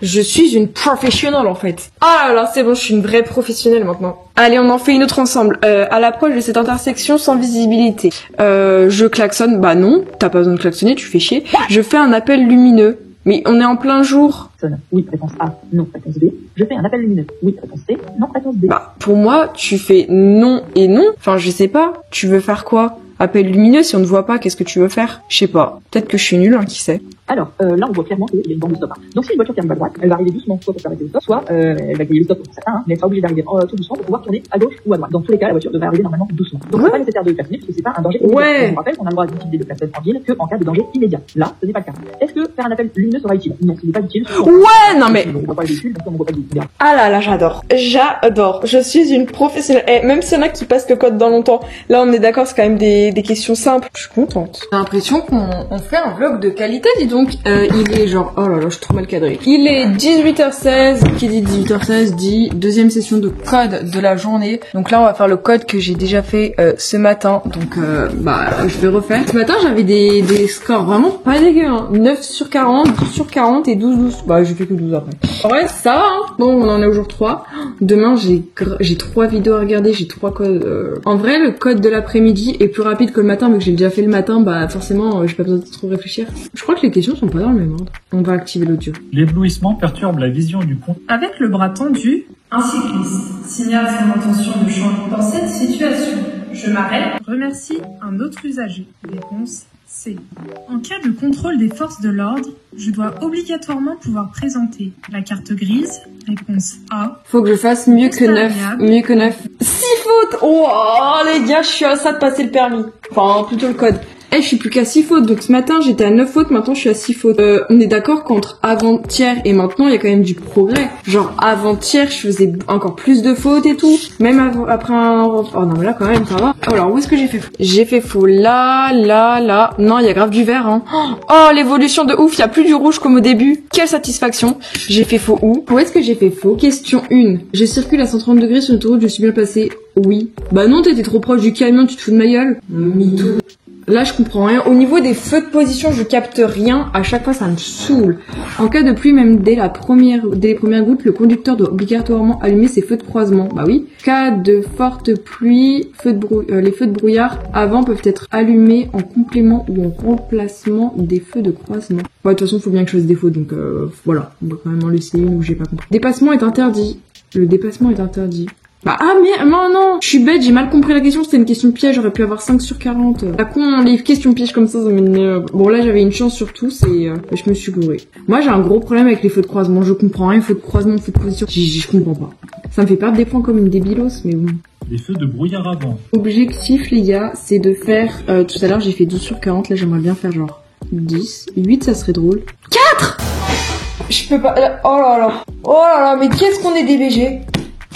Je suis une professionnelle en fait. Ah là là, c'est bon, je suis une vraie professionnelle maintenant. Allez, on en fait une autre ensemble. À l'approche de cette intersection sans visibilité, je klaxonne. Bah non, t'as pas besoin de klaxonner, tu fais chier. Je fais un appel lumineux. Mais on est en plein jour. Oui, réponse A, non, réponse B. Je fais un appel lumineux. Oui, réponse C, non, réponse D. Pour moi, tu fais non et non. Enfin, je sais pas. Tu veux faire quoi? Appel lumineux, si on ne voit pas, qu'est-ce que tu veux faire? Je sais pas. Peut-être que je suis nulle, hein, qui sait. Alors, là, on voit clairement qu'il y a une bande de stop. Hein. Donc, si une voiture qui arrive à droite, elle va arriver doucement, soit pour s'arrêter au stop, soit elle va griller le stop pour certains, mais elle sera obligée d'arriver tout doucement pour pouvoir tourner à gauche ou à droite. Dans tous les cas, la voiture devrait arriver normalement doucement. Donc, c'est pas nécessaire de klaxonner parce que c'est pas un danger immédiat. Ouais. Je vous rappelle qu'on a le droit d'utiliser le klaxon en ville que en cas de danger immédiat. Là, ce n'est pas le cas. Est-ce que faire un appel lumineux sera utile? Non, ce n'est pas utile. Ouais, non mais. On voit pas les véhicules, donc on voit pas les véhicules. Ah là là, j'adore. J'adore. Je suis une professionnelle. Même s'il y en a qui passent le code dans longtemps, là on est d'accord, c'est quand même des questions simples. Je suis contente. J'ai l'impression qu'on fait un vlog de qualité, dis donc. Il est genre, oh là là, je suis trop mal cadrée. Il est 18h16. Qui dit 18h16 dit deuxième session de code de la journée. Donc là, on va faire le code que j'ai déjà fait ce matin. Donc, je vais refaire. Ce matin, j'avais des scores vraiment pas dégueux. Hein. 9 sur 40, 12 sur 40 et 12. J'ai fait que 12 après. En vrai, ça va. Hein. Bon, on en est au jour 3. Demain, j'ai 3 vidéos à regarder. J'ai 3 codes. En vrai, le code de l'après-midi est plus rapide que le matin, vu que j'ai déjà fait le matin. Forcément, j'ai pas besoin de trop réfléchir. Je crois que les questions sont pas dans le même ordre. On va activer l'audio. L'éblouissement perturbe la vision du compte. Avec le bras tendu, un cycliste signale son intention de changer. Dans cette situation, je m'arrête. Remercie un autre usager. Réponse C. En cas de contrôle des forces de l'ordre, je dois obligatoirement pouvoir présenter la carte grise. Réponse A. Faut que je fasse mieux que 9. 6 fautes. Oh les gars, je suis à ça de passer le permis. Enfin, plutôt le code. je suis plus qu'à 6 fautes. Donc ce matin, j'étais à 9 fautes, maintenant je suis à 6 fautes. On est d'accord qu'entre avant-hier et maintenant, il y a quand même du progrès. Genre avant-hier, je faisais encore plus de fautes et tout. Même après un... Oh non, mais là quand même, ça va. Alors, où est-ce que j'ai fait faux? J'ai fait faux là. Non, il y a grave du vert, hein. Oh, l'évolution de ouf, il y a plus du rouge comme au début. Quelle satisfaction. J'ai fait faux où est-ce que j'ai fait faux? Question 1. Je circule à 130 degrés sur l'autoroute, je suis bien passé. Oui. Bah non, t'étais trop proche du camion, tu te fous de ma gueule. Mytho. Là, je comprends rien. Au niveau des feux de position, je capte rien. À chaque fois, ça me saoule. En cas de pluie, même dès les premières gouttes, le conducteur doit obligatoirement allumer ses feux de croisement. Bah oui. Cas de forte pluie, les feux de brouillard avant peuvent être allumés en complément ou en remplacement des feux de croisement. Bah, de toute façon, faut bien que je fasse des fautes, donc voilà. On va quand même en laisser une où j'ai pas compris. Dépassement est interdit. Le dépassement est interdit. Bah ah mais non, je suis bête, j'ai mal compris la question, c'était une question piège, j'aurais pu avoir 5 sur 40. La con, les questions pièges comme ça m'énerve. Bon là j'avais une chance sur tous et je me suis gourée. Moi j'ai un gros problème avec les feux de croisement, je comprends rien, feux de croisement, feux de position, je comprends pas. Ça me fait perdre des points comme une débilos, mais bon. Les feux de brouillard avant. Objectif les gars, c'est de faire, tout à l'heure j'ai fait 12 sur 40, là j'aimerais bien faire genre 10, 8 ça serait drôle. 4. Je peux pas, oh là là, mais qu'est-ce qu'on est DBG.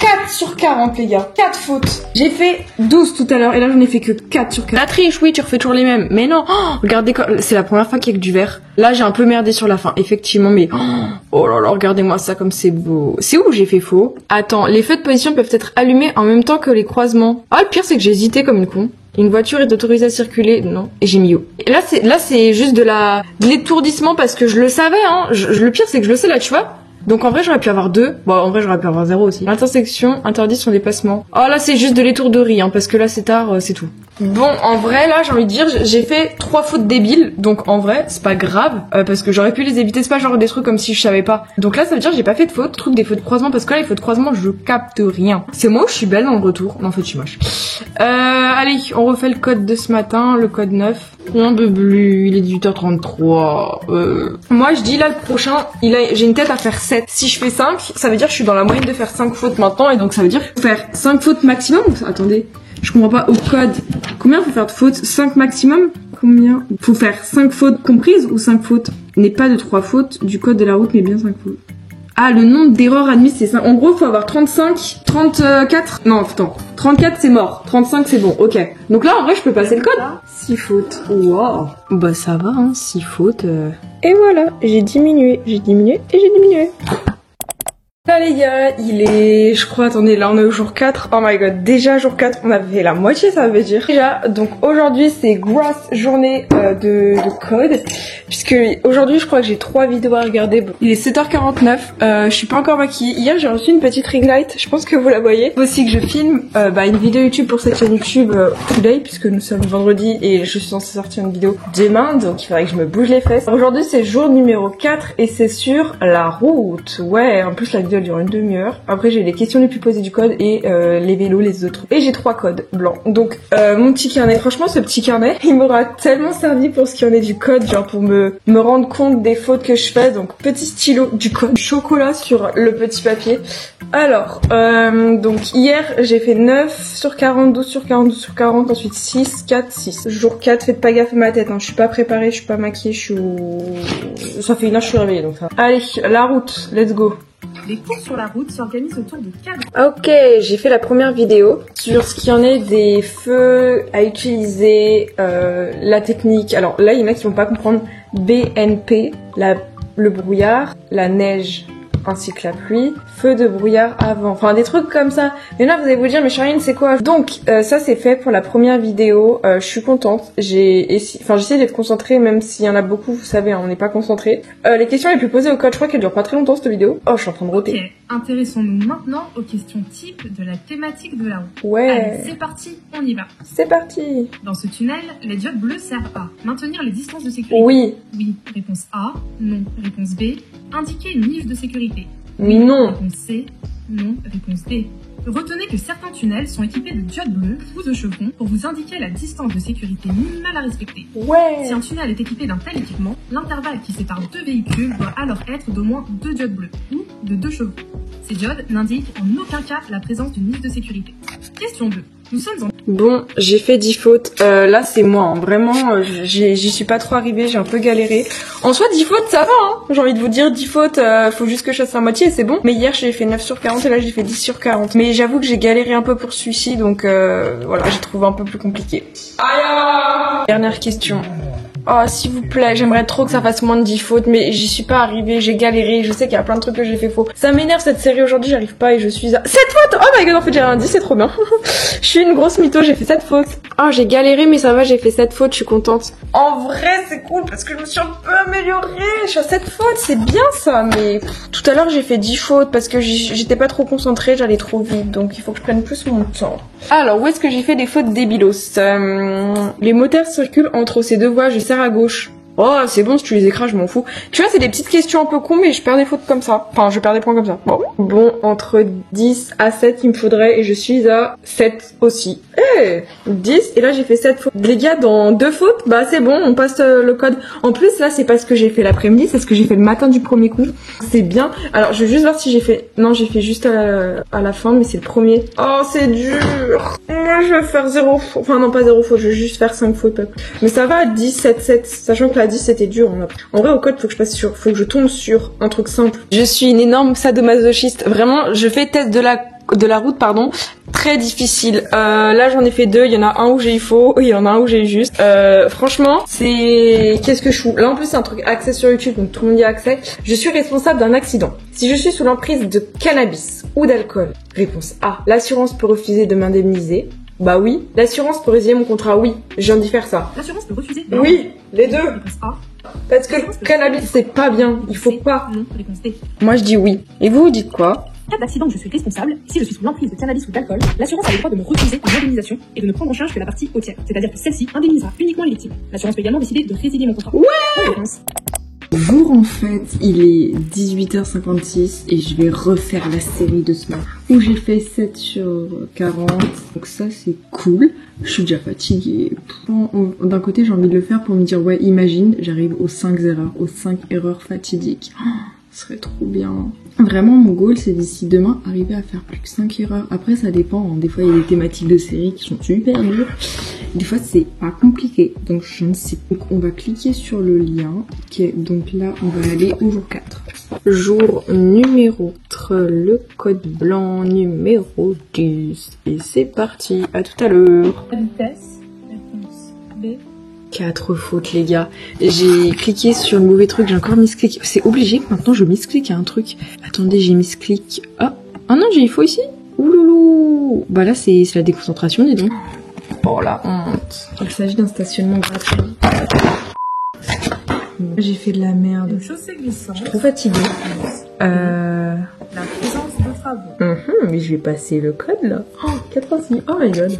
4 sur 40 les gars, 4 fautes. J'ai fait 12 tout à l'heure et là j'en ai fait que 4 sur 40. La triche, oui, tu refais toujours les mêmes. Mais non, regardez, c'est la première fois qu'il y a que du vert. Là j'ai un peu merdé sur la fin, effectivement, mais oh là là, regardez-moi ça comme c'est beau. C'est où j'ai fait faux? Attends, les feux de position peuvent être allumés en même temps que les croisements. Ah, le pire c'est que j'ai hésité comme une con. Une voiture est autorisée à circuler, non. Et j'ai mis où? Et là c'est juste de l'étourdissement parce que je le savais, hein. Le pire c'est que je le sais là, tu vois. Donc en vrai j'aurais pu avoir 2. Bon en vrai j'aurais pu avoir 0 aussi. Intersection interdite son dépassement. Oh là c'est juste de l'étourderie hein, parce que là c'est tard, c'est tout. Bon en vrai là j'ai envie de dire j'ai fait 3 fautes débiles. Donc en vrai c'est pas grave parce que j'aurais pu les éviter. C'est pas genre des trucs comme si je savais pas. Donc là ça veut dire que j'ai pas fait de fautes. Truc des feux de croisement parce que là les feux de croisement je capte rien. C'est moi où je suis belle dans le retour. Non en fait je suis moche. Allez on refait le code de ce matin. Le code 9. Un peu plus, il est 18h33. Moi je dis là le prochain j'ai une tête à faire 7. Si je fais 5, ça veut dire que je suis dans la moyenne de faire 5 fautes maintenant et donc ça veut dire faire 5 fautes maximum. Attendez, je comprends pas au code. Combien faut faire de fautes? 5 maximum? Combien? Faut faire 5 fautes comprises ou 5 fautes? N'est pas de 3 fautes du code de la route mais bien 5 fautes. Ah, le nombre d'erreurs admises, c'est ça. En gros, faut avoir 35, 34... Non, attends. 34, c'est mort. 35, c'est bon. Ok. Donc là, en vrai, je peux passer le code. 6 fautes. Wow. Bah, ça va, hein. 6 fautes. Et voilà. J'ai diminué. Là les gars, il est, je crois, attendez, là on est au jour 4, oh my god, déjà jour 4, on avait la moitié ça veut dire. Déjà, donc aujourd'hui c'est grosse journée de code, puisque aujourd'hui je crois que j'ai 3 vidéos à regarder. Bon, il est 7h49, je suis pas encore maquillée. Hier j'ai reçu une petite ring light, je pense que vous la voyez. Aussi que je filme une vidéo YouTube pour cette chaîne YouTube today, puisque nous sommes vendredi et je suis censée sortir une vidéo demain, donc il faudrait que je me bouge les fesses. Aujourd'hui c'est jour numéro 4 et c'est sur la route. Ouais, en plus la vidéo dure une demi-heure. Après j'ai les questions les plus posées du code et les vélos, les autres. Et j'ai 3 codes blancs. Donc mon petit carnet, franchement ce petit carnet, il m'aura tellement servi pour ce qui en est du code, genre pour me rendre compte des fautes que je fais. Donc petit stylo du code, chocolat sur le petit papier. Alors, donc hier j'ai fait 9 sur 40, 12 sur 40, 12 sur 40, ensuite 6, 4, 6. Jour 4, faites pas gaffe à ma tête, hein. Je suis pas préparée, je suis pas maquillée, ça fait 1 heure que je suis réveillée donc ça. Allez, la route, let's go. Les cours sur la route s'organisent autour de 4. Ok, j'ai fait la première vidéo sur ce qu'il y en est des feux à utiliser, la technique. Alors là, il y en a qui vont pas comprendre. BNP, le brouillard, la neige ainsi que la pluie, feu de brouillard avant, enfin des trucs comme ça. Mais là vous allez vous dire mais Charline c'est quoi? Donc ça c'est fait pour la première vidéo, je suis contente, j'essaie d'être concentrée même s'il y en a beaucoup, vous savez hein, on n'est pas concentré. Les questions les plus posées au code, je crois qu'elles durent pas très longtemps cette vidéo. Oh je suis en train de roter. Ok, intéressons-nous maintenant aux questions types de la thématique de la route. Ouais. Allez, c'est parti, on y va. C'est parti. Dans ce tunnel, les diodes bleus servent à maintenir les distances de sécurité. Oui. Oui, réponse A, non, réponse B, indiquer une niche de sécurité. Non. Réponse C, non, réponse D. Retenez que certains tunnels sont équipés de diodes bleues ou de chevrons pour vous indiquer la distance de sécurité minimale à respecter. Ouais. Si un tunnel est équipé d'un tel équipement, l'intervalle qui sépare 2 véhicules doit alors être d'au moins 2 diodes bleues ou de 2 chevrons. Ces diodes n'indiquent en aucun cas la présence d'une niche de sécurité. Question 2. Nous sommes en... Bon, j'ai fait 10 fautes. Là, c'est moi. Hein. Vraiment, j'y suis pas trop arrivée. J'ai un peu galéré. En soi, 10 fautes, ça va. Hein. J'ai envie de vous dire 10 fautes. Faut juste que je fasse la moitié et c'est bon. Mais hier, j'ai fait 9 sur 40 et là, j'ai fait 10 sur 40. Mais j'avoue que j'ai galéré un peu pour celui-ci. Donc, voilà, j'ai trouvé un peu plus compliqué. Aïe! Dernière question. Oh, s'il vous plaît, j'aimerais trop que ça fasse moins de 10 fautes, mais j'y suis pas arrivée, j'ai galéré, je sais qu'il y a plein de trucs que j'ai fait faux. Ça m'énerve cette série aujourd'hui, j'arrive pas et je suis à 7 fautes! Oh my god, en fait j'ai rien dit, c'est trop bien. Je suis une grosse mytho, j'ai fait 7 fautes. Oh, j'ai galéré, mais ça va, j'ai fait 7 fautes, je suis contente. En vrai, c'est cool parce que je me suis un peu améliorée, je suis à 7 fautes, c'est bien ça, mais tout à l'heure j'ai fait 10 fautes parce que j'étais pas trop concentrée, j'allais trop vite, donc il faut que je prenne plus mon temps. Alors, où est-ce que j'ai fait des fautes débilos? Les moteurs circulent entre ces deux voies, je serre à gauche. Oh, c'est bon, si tu les écrases, je m'en fous. Tu vois, c'est des petites questions un peu cons, mais je perds des fautes comme ça. Enfin, je perds des points comme ça. Bon, entre 10 à 7, il me faudrait, et je suis à 7 aussi. 10, et là j'ai fait 7 fautes. Les gars, dans 2 fautes, bah c'est bon, on passe le code. En plus, là, c'est pas ce que j'ai fait l'après-midi, c'est ce que j'ai fait le matin du premier coup. C'est bien. Alors, je vais juste voir si j'ai fait... Non, j'ai fait juste à la fin, mais c'est le premier. Oh, c'est dur. Moi, je vais faire 0 faute. Enfin, non, pas 0 faute, je vais juste faire 5 fautes. Mais ça va à 10, 7, 7. Sachant que la 10, c'était dur. En vrai, au code, faut que je tombe sur un truc simple. Je suis une énorme sadomasochiste. Vraiment, je fais test de la route, pardon, très difficile. Là, j'en ai fait 2. Il y en a un où j'ai eu faux, il y en a un où j'ai eu juste. Franchement, c'est... Qu'est-ce que je fous? Là, en plus, c'est un truc accès sur YouTube, donc tout le monde y a accès. Je suis responsable d'un accident. Si je suis sous l'emprise de cannabis ou d'alcool, réponse A. L'assurance peut refuser de m'indemniser. Bah oui. L'assurance peut résilier mon contrat. Oui. Je viens d'y faire ça. L'assurance peut refuser... Oui, les deux. Réponse A. Parce que le cannabis, c'est pas bien. Il faut pas. Non, réponse D. Moi, je dis oui. Et vous dites quoi? En cas d'accident où je suis responsable, si je suis sous l'emprise de cannabis ou d'alcool, l'assurance a le droit de me refuser une indemnisation et de ne prendre en charge que la partie ôtière. C'est-à-dire que celle-ci indemnisera uniquement les victimes. L'assurance peut également décider de résilier mon contrat. Ouais! Réponse. Bonjour, en fait, il est 18h56 et je vais refaire la série de ce matin où j'ai fait 7 sur 40. Donc ça, c'est cool. Je suis déjà fatiguée. D'un côté, j'ai envie de le faire pour me dire, ouais, imagine, j'arrive aux 5 erreurs fatidiques. Oh, ce serait trop bien. Vraiment, mon goal, c'est d'ici demain, arriver à faire plus que 5 erreurs. Après, ça dépend. Hein. Des fois, il y a des thématiques de série qui sont super dures. Des fois, c'est pas compliqué. Donc, je ne sais pas. Donc, on va cliquer sur le lien. Okay. Donc là, on va aller au jour 4. Jour numéro 3, le code blanc numéro 10. Et c'est parti. À tout à l'heure. La vitesse. Réponse B. 4 fautes, les gars. J'ai cliqué sur le mauvais truc, j'ai encore misclick. C'est obligé que maintenant je misclick à un truc. Attendez, j'ai misclick. Ah non, j'ai eu faux ici. Ouloulou. Bah là, c'est la déconcentration, dis donc. Oh la honte. Il s'agit d'un stationnement gratuit. J'ai fait de la merde. Une chaussée glissante. Je suis trop fatiguée. La présence de travaux. Mais je vais passer le code là. Oh, 86. Oh my god.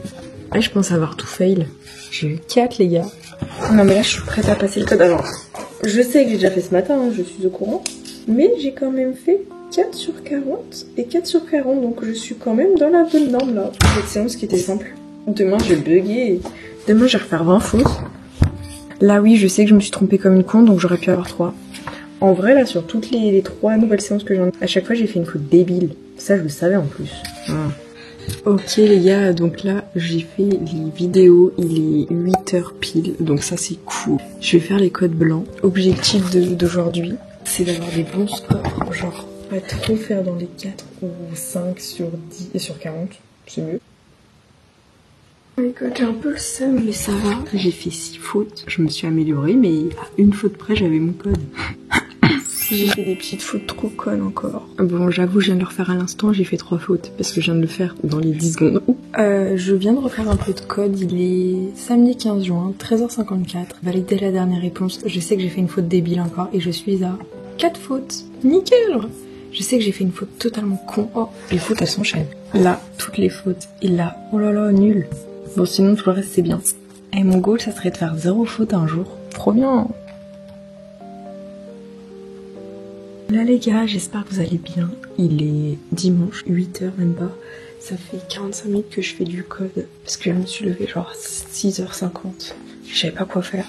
Ah, je pense avoir tout fail. J'ai eu 4, les gars. Non, mais là, je suis prête à passer le code. Alors, je sais que j'ai déjà fait ce matin, hein, je suis au courant. Mais j'ai quand même fait 4 sur 40 et 4 sur 40. Donc, je suis quand même dans la bonne norme, là. Cette séance qui était simple. Demain, je vais bugger. Demain, je vais refaire 20 fautes. Là, oui, je sais que je me suis trompée comme une con, donc j'aurais pu avoir 3. En vrai, là, sur toutes les 3 nouvelles séances que j'en ai, à chaque fois, j'ai fait une faute débile. Ça, je le savais en plus. Ok les gars, donc là j'ai fait les vidéos, il est 8h pile, donc ça c'est cool. Je vais faire les codes blancs. Objectif d'aujourd'hui, c'est d'avoir des bons scores, genre pas trop faire dans les 4 ou 5 sur 10 et sur 40, c'est mieux. Oh my god, j'ai un peu le seum, mais ça va. J'ai fait 6 fautes, je me suis améliorée, mais à une faute près j'avais mon code. J'ai fait des petites fautes trop connes encore. Bon, j'avoue, je viens de le refaire à l'instant, j'ai fait 3 fautes parce que je viens de le faire dans les 10 secondes. Je viens de refaire un peu de code, il est samedi 15 juin, 13h54. Valider la dernière réponse. Je sais que j'ai fait une faute débile encore et je suis à 4 fautes. Nickel! Je sais que j'ai fait une faute totalement con. Oh, les fautes elles s'enchaînent. Là, toutes les fautes. Et là, oh là là, nul. Bon, sinon tout le reste c'est bien. Et mon goal, ça serait de faire 0 faute un jour. Trop bien! Là les gars, j'espère que vous allez bien. Il est dimanche, 8h même pas. Ça fait 45 minutes que je fais du code. Parce que je me suis levée genre 6h50. Je savais pas quoi faire.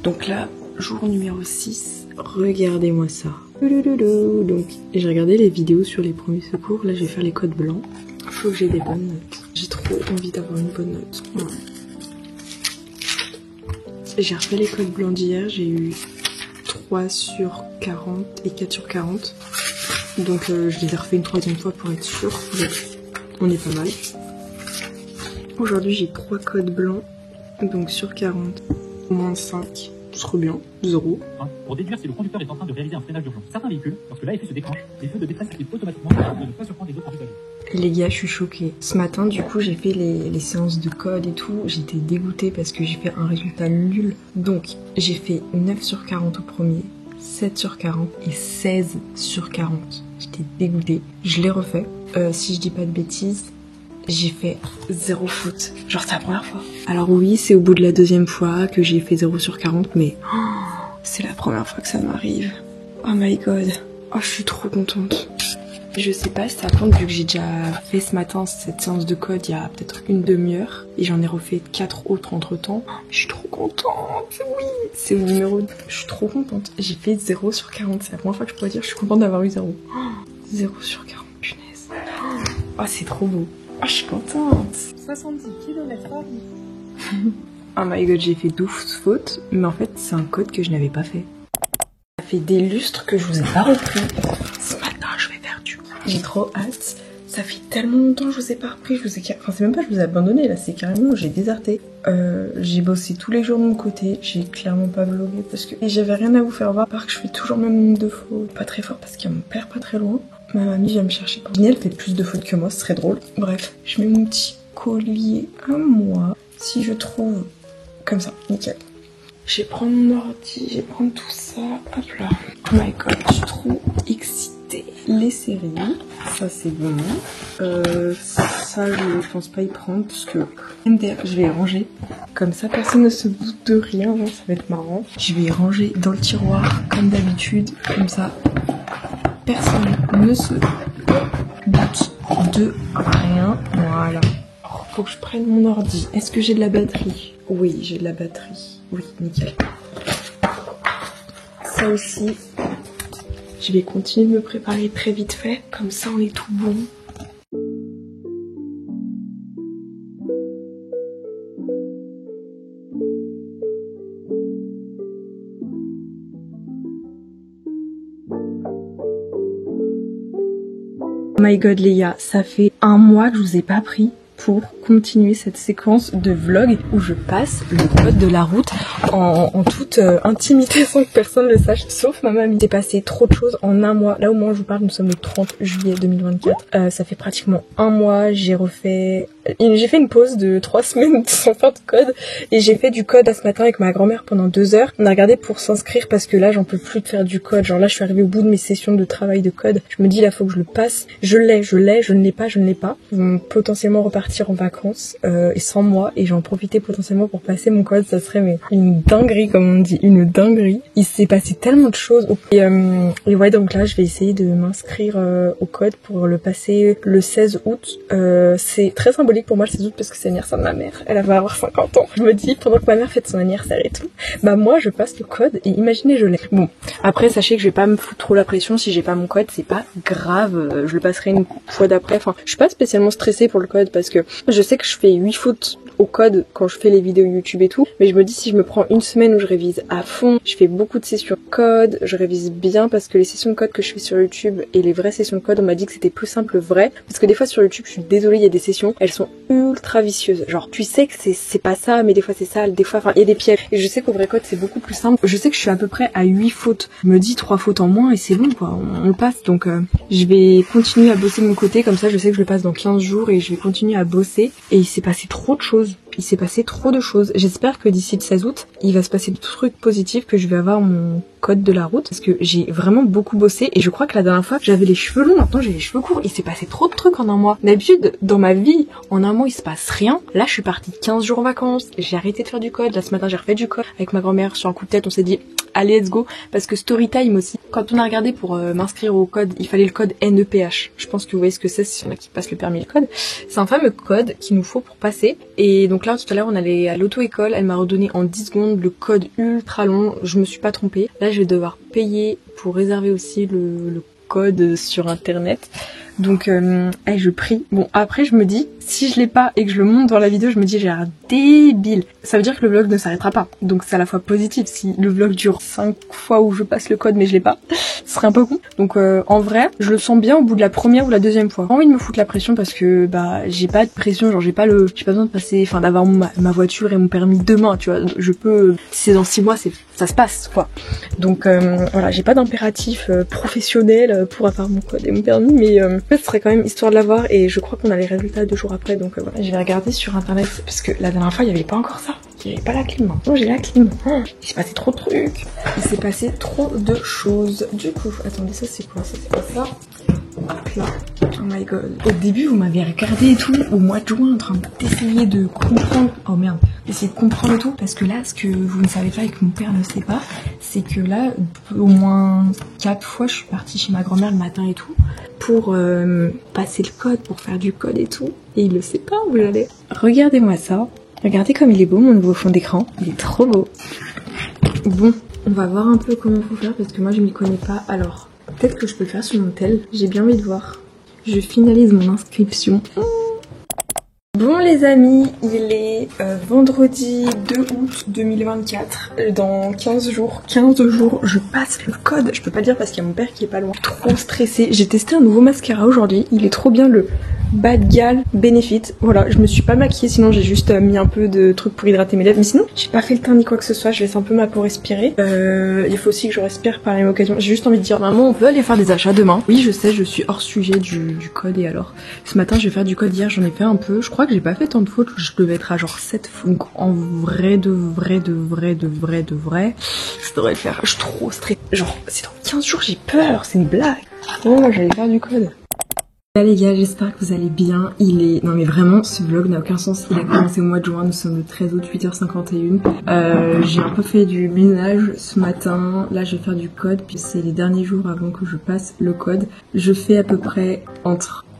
Donc là, jour numéro 6. Regardez-moi ça. Donc j'ai regardé les vidéos sur les premiers secours. Là je vais faire les codes blancs. Faut que j'ai des bonnes notes. J'ai trop trop envie d'avoir une bonne note. Ouais. J'ai refait les codes blancs d'hier, j'ai eu 3 sur 40 et 4 sur 40. Donc je les ai refait une troisième fois pour être sûre. Donc on est pas mal. Aujourd'hui j'ai 3 codes blancs, donc sur 40, moins 5. Ce serait bien, 0. Pour déduire si le conducteur est en train de réaliser un freinage d'urgence. Certains véhicules, lorsque l'AFU se déclenche, les feux de détresse s'activent automatiquement afin de ne pas surprendre les autres usagers. Les gars, je suis choquée. Ce matin, du coup, j'ai fait les séances de code et tout. J'étais dégoûtée parce que j'ai fait un résultat nul. Donc, j'ai fait 9 sur 40 au premier, 7 sur 40 et 16 sur 40. J'étais dégoûtée. Je l'ai refait. Si je dis pas de bêtises, j'ai fait 0 faute. Genre, c'est la première fois. Alors oui, c'est au bout de la deuxième fois que j'ai fait 0 sur 40, mais c'est la première fois que ça m'arrive. Oh my god. Oh, je suis trop contente. Je sais pas si ça compte vu que j'ai déjà fait ce matin cette séance de code il y a peut-être une demi-heure et j'en ai refait 4 autres entre temps. Je suis trop contente, oui. C'est au numéro 2. Je suis trop contente. J'ai fait 0 sur 40. C'est la première fois que je pourrais dire je suis contente d'avoir eu 0. 0 sur 40, punaise. Oh, c'est trop beau. Oh, je suis contente. 70 km/h. Oh my god, j'ai fait 12 fautes, mais en fait c'est un code que je n'avais pas fait. Ça fait des lustres que je vous ai pas repris. Ce matin je vais faire du... J'ai trop hâte. Ça fait tellement longtemps que je vous ai pas repris. Enfin c'est même pas que je vous ai abandonné là, c'est carrément j'ai déserté. J'ai bossé tous les jours de mon côté. J'ai clairement pas vlogué parce que j'avais rien à vous faire voir. À part que je fais toujours le même nombre de fautes. Pas très fort parce qu'il y a mon père pas très loin. Ma mamie vient me chercher. Elle fait plus de fautes que moi, ce serait drôle. Bref, je mets mon petit collier à moi. Si je trouve comme ça, nickel. Je vais prendre mon ordi, je vais prendre tout ça. Hop là. Oh my god, je suis trop excitée. Les séries, ça c'est bon. Ça je pense pas y prendre parce que MDR, je vais les ranger. Comme ça personne ne se doute de rien, genre, ça va être marrant. Je vais les ranger dans le tiroir comme d'habitude. Comme ça, personne ne se doute de rien. Voilà. Faut que je prenne mon ordi. Est-ce que j'ai de la batterie? Oui, j'ai de la batterie. Oui, nickel. Ça aussi, je vais continuer de me préparer très vite fait. Comme ça, on est tout bon. Oh my god les gars, ça fait 1 mois que je vous ai pas pris pour continuer cette séquence de vlog où je passe le code de la route en toute intimité sans que personne le sache, sauf ma mamie. J'ai passé trop de choses en 1 mois. Là au moment où je vous parle, nous sommes le 30 juillet 2024. Ça fait pratiquement 1 mois, j'ai fait une pause de 3 semaines sans faire de code et j'ai fait du code à ce matin avec ma grand-mère pendant 2 heures. On a regardé pour s'inscrire parce que là j'en peux plus de faire du code. Genre là je suis arrivée au bout de mes sessions de travail de code. Je me dis là faut que je le passe. Je ne l'ai pas. Ils vont potentiellement repartir en vacances et sans moi et j'en profitais potentiellement pour passer mon code. Ça serait mais une dinguerie comme on dit, une dinguerie. Il s'est passé tellement de choses et ouais donc là je vais essayer de m'inscrire au code pour le passer le 16 août. C'est très symbolique pour moi le 16 août parce que c'est l'anniversaire de ma mère. Elle va avoir 50 ans. Je me dis pendant que ma mère fête son anniversaire et tout, bah moi je passe le code et imaginez je l'ai. Bon après sachez que je vais pas me foutre trop la pression si j'ai pas mon code, c'est pas grave, je le passerai une fois d'après. Enfin je suis pas spécialement stressée pour le code parce que je sais que je fais 8 fautes au code quand je fais les vidéos YouTube et tout, mais je me dis si je me prends une semaine où je révise à fond, je fais beaucoup de sessions code, je révise bien parce que les sessions de code que je fais sur YouTube et les vraies sessions de code on m'a dit que c'était plus simple vrai, parce que des fois sur YouTube je suis désolée il y a des sessions, elles sont ultra vicieuses, genre tu sais que c'est pas ça mais des fois c'est ça, des fois enfin il y a des pièges et je sais qu'au vrai code c'est beaucoup plus simple, je sais que je suis à peu près à 8 fautes, je me dis 3 fautes en moins et c'est bon quoi, on le passe donc je vais continuer à bosser de mon côté comme ça je sais que je le passe dans 15 jours et je vais continuer à bosser et il s'est passé trop de choses. Il s'est passé trop de choses. J'espère que d'ici le 16 août, il va se passer des trucs positifs, que je vais avoir mon code de la route. Parce que j'ai vraiment beaucoup bossé. Et je crois que la dernière fois, j'avais les cheveux longs. Maintenant, j'ai les cheveux courts. Il s'est passé trop de trucs en 1 mois. D'habitude, dans ma vie, en 1 mois, il se passe rien. Là, je suis partie 15 jours en vacances. J'ai arrêté de faire du code. Là, ce matin, j'ai refait du code. Avec ma grand-mère, sur un coup de tête, on s'est dit, allez, let's go. Parce que Storytime aussi. Quand on a regardé pour m'inscrire au code, il fallait le code NEPH. Je pense que vous voyez ce que c'est si on a qui passe le permis le code. C'est un fameux code qu'il nous faut pour passer. Et donc là, tout à l'heure, on allait à l'auto-école, elle m'a redonné en 10 secondes le code ultra long, je me suis pas trompée. Là je vais devoir payer pour réserver aussi le code sur internet. Donc je prie. Bon après je me dis, si je l'ai pas et que je le monte dans la vidéo, je me dis j'ai l'air débile. Ça veut dire que le vlog ne s'arrêtera pas. Donc c'est à la fois positif. Si le vlog dure 5 fois où je passe le code mais je l'ai pas, ce serait un peu con. Donc en vrai, je le sens bien au bout de la première ou la deuxième fois. J'ai pas envie de me foutre la pression parce que j'ai pas de pression, genre j'ai pas besoin de passer, d'avoir ma voiture et mon permis demain, tu vois. Je peux, si c'est dans 6 mois, ça se passe quoi. Donc voilà, j'ai pas d'impératif professionnel pour avoir mon code et mon permis, mais en fait ce serait quand même histoire de l'avoir et je crois qu'on a les résultats 2 jours après, donc voilà, je vais regarder sur internet parce que la dernière fois il y avait pas encore ça. Il n'y avait pas la clim, maintenant j'ai la clim. Il s'est passé trop de trucs. Il s'est passé trop de choses. Du coup, attendez, ça c'est quoi? Ça c'est pas ça. Hop là. Oh my god. Au début, vous m'avez regardé et tout, au mois de juin, en train d'essayer de comprendre. Oh merde. D'essayer de comprendre et tout. Parce que là, ce que vous ne savez pas et que mon père ne sait pas, c'est que là, au moins 4 fois, je suis partie chez ma grand-mère le matin et tout, pour passer le code, pour faire du code et tout. Et il le sait pas, vous allez. Regardez-moi ça. Regardez comme il est beau, mon nouveau fond d'écran. Il est trop beau. Bon, on va voir un peu comment faut faire parce que moi je m'y connais pas. Alors, peut-être que je peux le faire sur mon tel. J'ai bien envie de voir. Je finalise mon inscription. Bon les amis, il est vendredi 2 août 2024. Dans 15 jours, je passe le code. Je peux pas dire parce qu'il y a mon père qui est pas loin. Trop stressée. J'ai testé un nouveau mascara aujourd'hui. Il est trop bien, le Bad Gal Benefit. Voilà, je me suis pas maquillée, sinon j'ai juste mis un peu de trucs pour hydrater mes lèvres. Mais sinon, j'ai pas fait le teint ni quoi que ce soit. Je laisse un peu ma peau respirer. Il faut aussi que je respire par la même occasion. J'ai juste envie de dire, maman, on peut aller faire des achats demain. Oui, je sais, je suis hors sujet du code. Et alors, ce matin, je vais faire du code. Hier, j'en ai fait un peu. Je crois que j'ai pas fait tant de fautes. Je devais être à genre 7. Donc, en vrai, je devrais le faire. Je suis trop stressée. Genre, c'est dans 15 jours, j'ai peur. C'est une blague. Oh, moi, j'allais faire du code. Là les gars, j'espère que vous allez bien. Non mais vraiment, ce vlog n'a aucun sens. Il a commencé au mois de juin, nous sommes le 13 août, 8h51. J'ai un peu fait du ménage ce matin. Là je vais faire du code, puis c'est les derniers jours avant que je passe le code. Je fais à peu près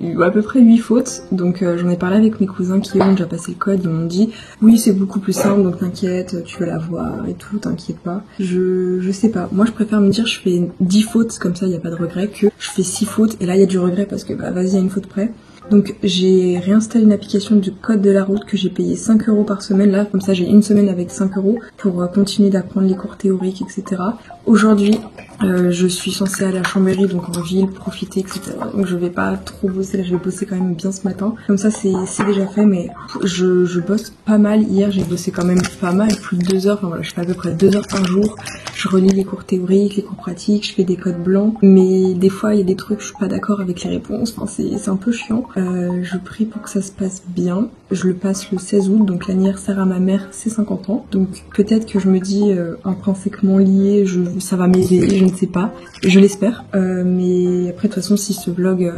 8 fautes, donc j'en ai parlé avec mes cousins qui ont déjà passé le code. Ils m'ont dit oui c'est beaucoup plus simple, donc t'inquiète, tu vas l'avoir et tout, t'inquiète pas. Je sais pas, moi je préfère me dire je fais 10 fautes, comme ça il n'y a pas de regret, que je fais 6 fautes et là il y a du regret parce que vas-y, à une faute près. Donc j'ai réinstallé une application de code de la route que j'ai payé 5 € par semaine. Là, comme ça j'ai une semaine avec 5 € pour continuer d'apprendre les cours théoriques, etc. Aujourd'hui, je suis censée aller à Chambéry, donc en ville, profiter, etc. Donc je vais pas trop bosser, là je vais bosser quand même bien ce matin. Comme ça c'est déjà fait, mais je bosse pas mal. Hier j'ai bossé quand même pas mal, plus de 2 heures, enfin voilà, je fais à peu près 2 heures par jour. Je relis les cours théoriques, les cours pratiques, je fais des codes blancs, mais des fois il y a des trucs je suis pas d'accord avec les réponses, enfin c'est un peu chiant. Je prie pour que ça se passe bien. Je le passe le 16 août, donc l'anniversaire à ma mère c'est 50 ans. Donc peut-être que je me dis intrinsèquement lié, ça va m'aider, je ne sais pas, je l'espère. Mais après de toute façon si ce vlog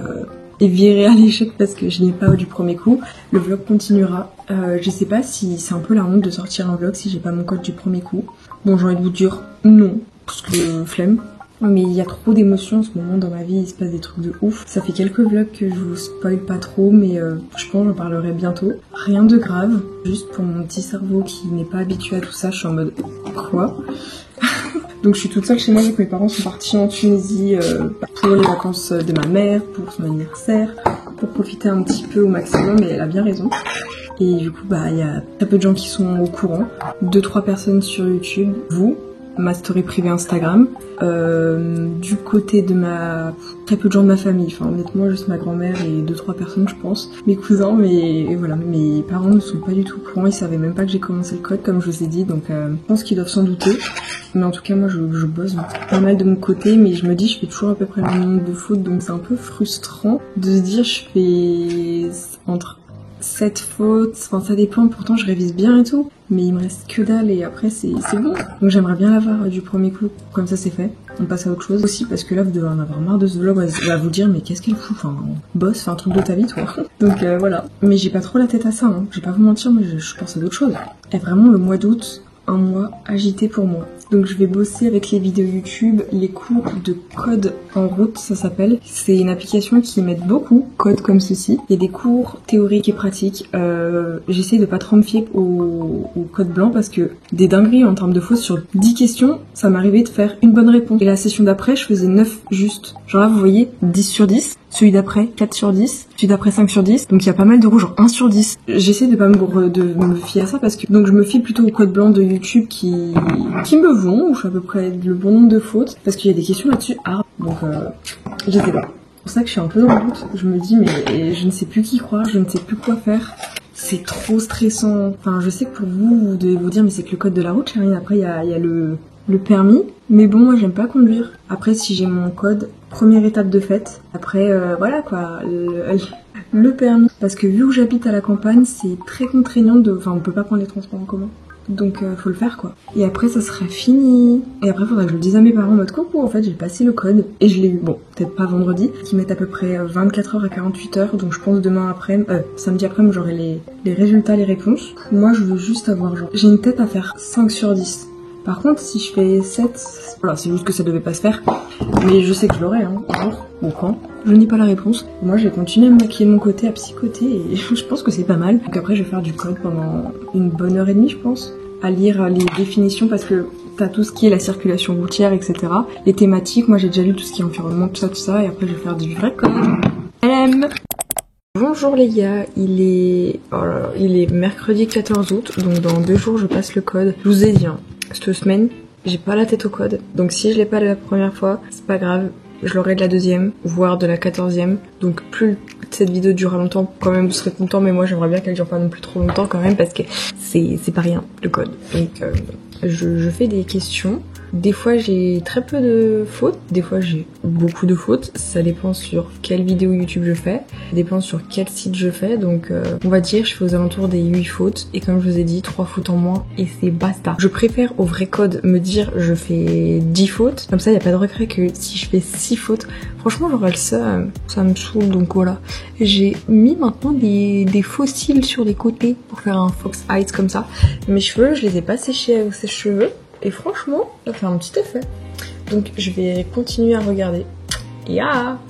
est viré à l'échec parce que je n'y ai pas du premier coup, le vlog continuera. Je sais pas si c'est un peu la honte de sortir un vlog si j'ai pas mon code du premier coup. Bon, j'ai envie de vous dire non, parce que flemme. Mais il y a trop d'émotions en ce moment dans ma vie, il se passe des trucs de ouf. Ça fait quelques vlogs que je vous spoil pas trop, mais je pense que j'en parlerai bientôt. Rien de grave, juste pour mon petit cerveau qui n'est pas habitué à tout ça, je suis en mode quoi. Donc je suis toute seule chez moi vu que mes parents sont partis en Tunisie pour les vacances de ma mère, pour son anniversaire, pour profiter un petit peu au maximum, et elle a bien raison. Et du coup il y a très peu de gens qui sont au courant, 2-3 personnes sur YouTube, vous, ma story privée Instagram, du côté de très peu de gens de ma famille, enfin honnêtement juste ma grand-mère et 2-3 personnes je pense, mes cousins, mais voilà, mes parents ne sont pas du tout au courant, ils savaient même pas que j'ai commencé le code comme je vous ai dit, donc je pense qu'ils doivent s'en douter, mais en tout cas moi je bosse pas mal de mon côté, mais je me dis je fais toujours à peu près le même nombre de fautes, donc c'est un peu frustrant de se dire je fais entre 7 fautes, enfin ça dépend, pourtant je révise bien et tout, mais il me reste que dalle et après c'est bon. Donc j'aimerais bien l'avoir du premier coup, comme ça c'est fait, on passe à autre chose. Aussi parce que là vous devez en avoir marre de ce vlog, elle va vous dire mais qu'est-ce qu'elle fout, enfin boss, fais un truc de ta vie toi. Donc voilà, mais j'ai pas trop la tête à ça, hein. Je vais pas vous mentir, mais je pense à d'autres choses. Et vraiment le mois d'août, un mois agité pour moi. Donc je vais bosser avec les vidéos YouTube, les cours de code en route, ça s'appelle. C'est une application qui m'aide beaucoup, code comme ceci. Il y a des cours théoriques et pratiques. J'essaie de pas trop me fier au code blanc parce que des dingueries en termes de fautes sur 10 questions, ça m'arrivait de faire une bonne réponse. Et la session d'après, je faisais 9 juste. Genre là, vous voyez, 10 sur 10. celui d'après 4 sur 10, celui d'après 5 sur 10, donc il y a pas mal de rouges, genre 1 sur 10. J'essaie de pas me fier à ça parce que donc je me fie plutôt au code blanc de YouTube qui me vont, où je fais à peu près le bon nombre de fautes, parce qu'il y a des questions là-dessus, donc je sais pas. C'est pour ça que je suis un peu dans le doute, je me dis mais je ne sais plus qui croire, je ne sais plus quoi faire. C'est trop stressant. Enfin, je sais que pour vous devez vous dire mais c'est que le code de la route, Charline. Après il y a le permis, mais bon moi j'aime pas conduire. Après si j'ai mon code, première étape de fête. Après voilà quoi, le permis. Parce que vu où j'habite à la campagne, c'est très contraignant enfin on peut pas prendre les transports en commun. Donc faut le faire quoi. Et après ça sera fini. Et après faudra que je le dise à mes parents en mode coucou, en fait j'ai passé le code et je l'ai eu. Bon, peut-être pas vendredi, qui mettent à peu près 24 heures à 48 heures. Donc je pense demain après, samedi après j'aurai les résultats, les réponses. Moi je veux juste avoir genre, j'ai une tête à faire 5 sur 10. Par contre si je fais 7, voilà c'est juste que ça devait pas se faire. Mais je sais que je l'aurai un jour, ou quand. Je n'ai pas la réponse. Moi je vais continuer à me maquiller de mon côté, à psychoter et je pense que c'est pas mal. Donc après je vais faire du code pendant une bonne heure et demie je pense. À lire les définitions parce que t'as tout ce qui est la circulation routière, etc. Les thématiques, moi j'ai déjà lu tout ce qui est environnement, tout ça, et après je vais faire du vrai code. Bonjour les gars, il est mercredi 14 août, donc dans 2 jours je passe le code. Je vous ai dit, cette semaine, j'ai pas la tête au code, donc si je l'ai pas de la première fois, c'est pas grave. Je l'aurai de la 2e, voire de la 14e. Donc plus cette vidéo durera longtemps, quand même vous serez content, mais moi j'aimerais bien qu'elle dure pas non plus trop longtemps quand même, parce que c'est pas rien le code. Donc je fais des questions. Des fois j'ai très peu de fautes, des fois j'ai beaucoup de fautes, ça dépend sur quelle vidéo YouTube je fais, ça dépend sur quel site je fais, donc on va dire je fais aux alentours des 8 fautes, et comme je vous ai dit, 3 fautes en moins, et c'est basta. Je préfère au vrai code me dire je fais 10 fautes, comme ça y a pas de regret que si je fais 6 fautes, franchement j'aurais le seum, ça me saoule, donc voilà. J'ai mis maintenant des faux cils sur les côtés pour faire un fox eyes comme ça. Mes cheveux, je les ai pas séchés avec ces cheveux. Et franchement, ça fait un petit effet. Donc je vais continuer à regarder.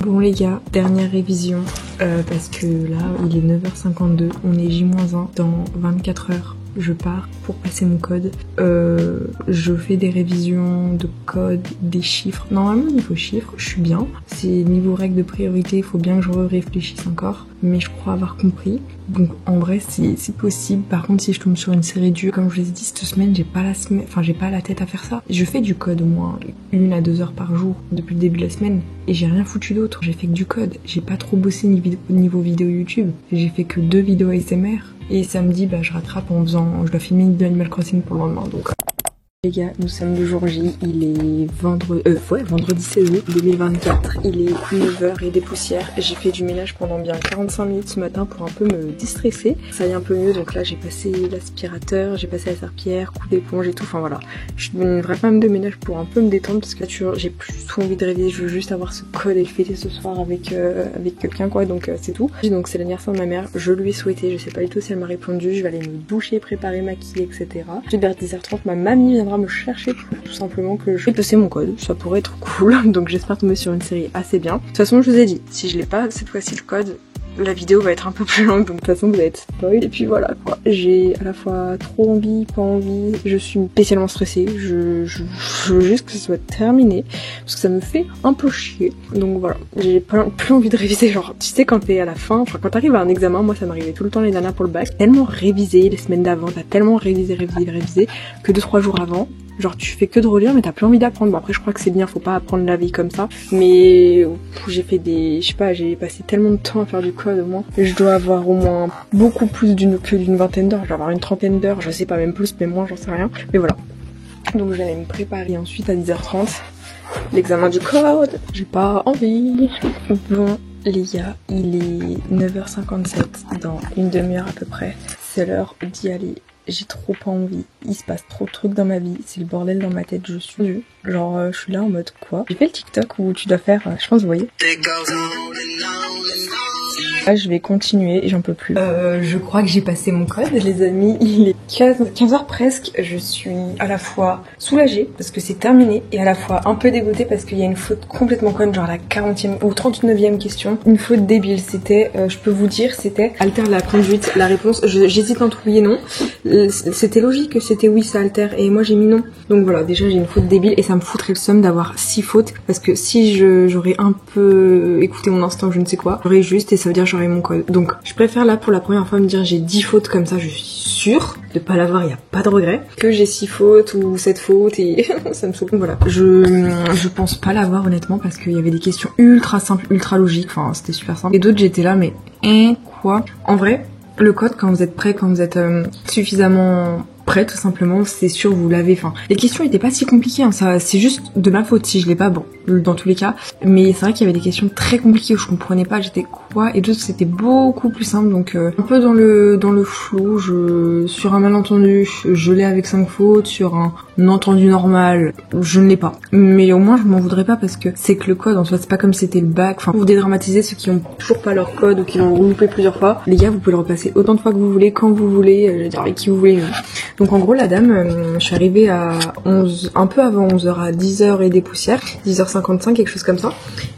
Bon les gars, dernière révision. Parce que là, il est 9h52. On est J-1. Dans 24 heures, je pars pour passer mon code. Je fais des révisions de code, des chiffres. Normalement, niveau chiffres, je suis bien. C'est niveau règle de priorité, il faut bien que je réfléchisse encore. Mais je crois avoir compris. Donc en vrai, c'est possible. Par contre, si je tombe sur une série dure, comme je vous ai dit, cette semaine, j'ai pas la tête à faire ça. Je fais du code au moins 1 à 2 heures par jour depuis le début de la semaine. Et j'ai rien foutu d'autre. J'ai fait que du code. J'ai pas trop bossé niveau vidéo YouTube. J'ai fait que 2 vidéos ASMR. Et samedi, je rattrape je dois filmer une Animal Crossing pour le lendemain, donc. Les gars, nous sommes le jour J, il est vendredi 16 août 2024, il est 9h et des poussières. J'ai fait du ménage pendant bien 45 minutes ce matin pour un peu me déstresser. Ça y est un peu mieux, donc là j'ai passé l'aspirateur, j'ai passé la serpillière, coup d'éponge et tout, enfin voilà. Je suis devenue une vraie femme de ménage pour un peu me détendre parce que là j'ai plus tout envie de réviser, je veux juste avoir ce code et le fêter ce soir avec quelqu'un quoi, donc c'est tout. Donc c'est l'anniversaire de ma mère, je lui ai souhaité, je sais pas du tout si elle m'a répondu, je vais aller me doucher, préparer, maquiller, etc. Ensuite vers 10h30, ma mamie viendra me chercher pour tout simplement que je vais passer mon code, ça pourrait être cool, donc j'espère tomber sur une série assez bien. De toute façon je vous ai dit, si je l'ai pas cette fois-ci le code, la vidéo va être un peu plus longue, donc de toute façon vous allez être spoil. Et puis voilà quoi, j'ai à la fois trop envie, pas envie, je suis spécialement stressée, je veux juste que ça soit terminé, parce que ça me fait un peu chier. Donc voilà, j'ai plus envie de réviser, genre tu sais quand t'es à la fin, enfin quand t'arrives à un examen, moi ça m'arrivait tout le temps les dernières pour le bac, tellement révisé les semaines d'avant, t'as tellement révisé que 2-3 jours avant, genre tu fais que de relire mais t'as plus envie d'apprendre. Bon après je crois que c'est bien, faut pas apprendre la vie comme ça, mais j'ai fait j'ai passé tellement de temps à faire du code au moins, je dois avoir au moins beaucoup plus d'une vingtaine d'heures, je dois avoir une trentaine d'heures, je sais pas, même plus, mais moins, j'en sais rien, mais voilà. Donc je vais aller me préparer ensuite à 10h30 l'examen du code, j'ai pas envie. Bon les gars, il est 9h57, dans une demi-heure à peu près, c'est l'heure d'y aller. J'ai trop pas envie, il se passe trop de trucs dans ma vie, c'est le bordel dans ma tête, je suis nulle. Genre je suis là en mode quoi. J'ai fait le TikTok où tu dois faire, je pense vous voyez. Là, je vais continuer et j'en peux plus. Je crois que j'ai passé mon code, les amis. Il est 15h presque. Je suis à la fois soulagée parce que c'est terminé et à la fois un peu dégoûtée parce qu'il y a une faute complètement conne, genre la 40e ou 39e question. Une faute débile. C'était, je peux vous dire, c'était altère la conduite. La réponse, j'hésite entre oui et non. C'était logique que c'était oui, ça altère. Et moi, j'ai mis non. Donc voilà, déjà, j'ai une faute débile et ça me foutrait le seum d'avoir 6 fautes parce que si j'aurais un peu écouté mon instinct, je ne sais quoi, j'aurais juste et ça veut dire j'aurais mon code. Donc je préfère là pour la première fois me dire j'ai 10 fautes comme ça, je suis sûre de pas l'avoir, il y a pas de regret, que j'ai 6 fautes ou 7 fautes et ça me saoule. Donc voilà, je pense pas l'avoir honnêtement parce qu'il y avait des questions ultra simples, ultra logiques, enfin c'était super simple. Et d'autres j'étais là mais quoi. En vrai, le code quand vous êtes prêt, quand vous êtes suffisamment prêt tout simplement, c'est sûr vous l'avez. Enfin, les questions étaient pas si compliquées, hein. Ça c'est juste de ma faute si je l'ai pas, bon, dans tous les cas. Mais c'est vrai qu'il y avait des questions très compliquées où je comprenais pas, j'étais quoi, et d'autres c'était beaucoup plus simple, donc un peu dans le flou. Sur un malentendu, je l'ai avec 5 fautes, sur un entendu normal, je ne l'ai pas. Mais au moins je m'en voudrais pas parce que c'est que le code en soi, c'est pas comme si c'était le bac. Enfin, vous dédramatisez ceux qui ont toujours pas leur code ou qui l'ont loupé plusieurs fois. Les gars, vous pouvez le repasser autant de fois que vous voulez, quand vous voulez, je veux dire avec qui vous voulez. Donc en gros la dame, je suis arrivée à 11, un peu avant 11h, à 10h et des poussières, 10h55, quelque chose comme ça.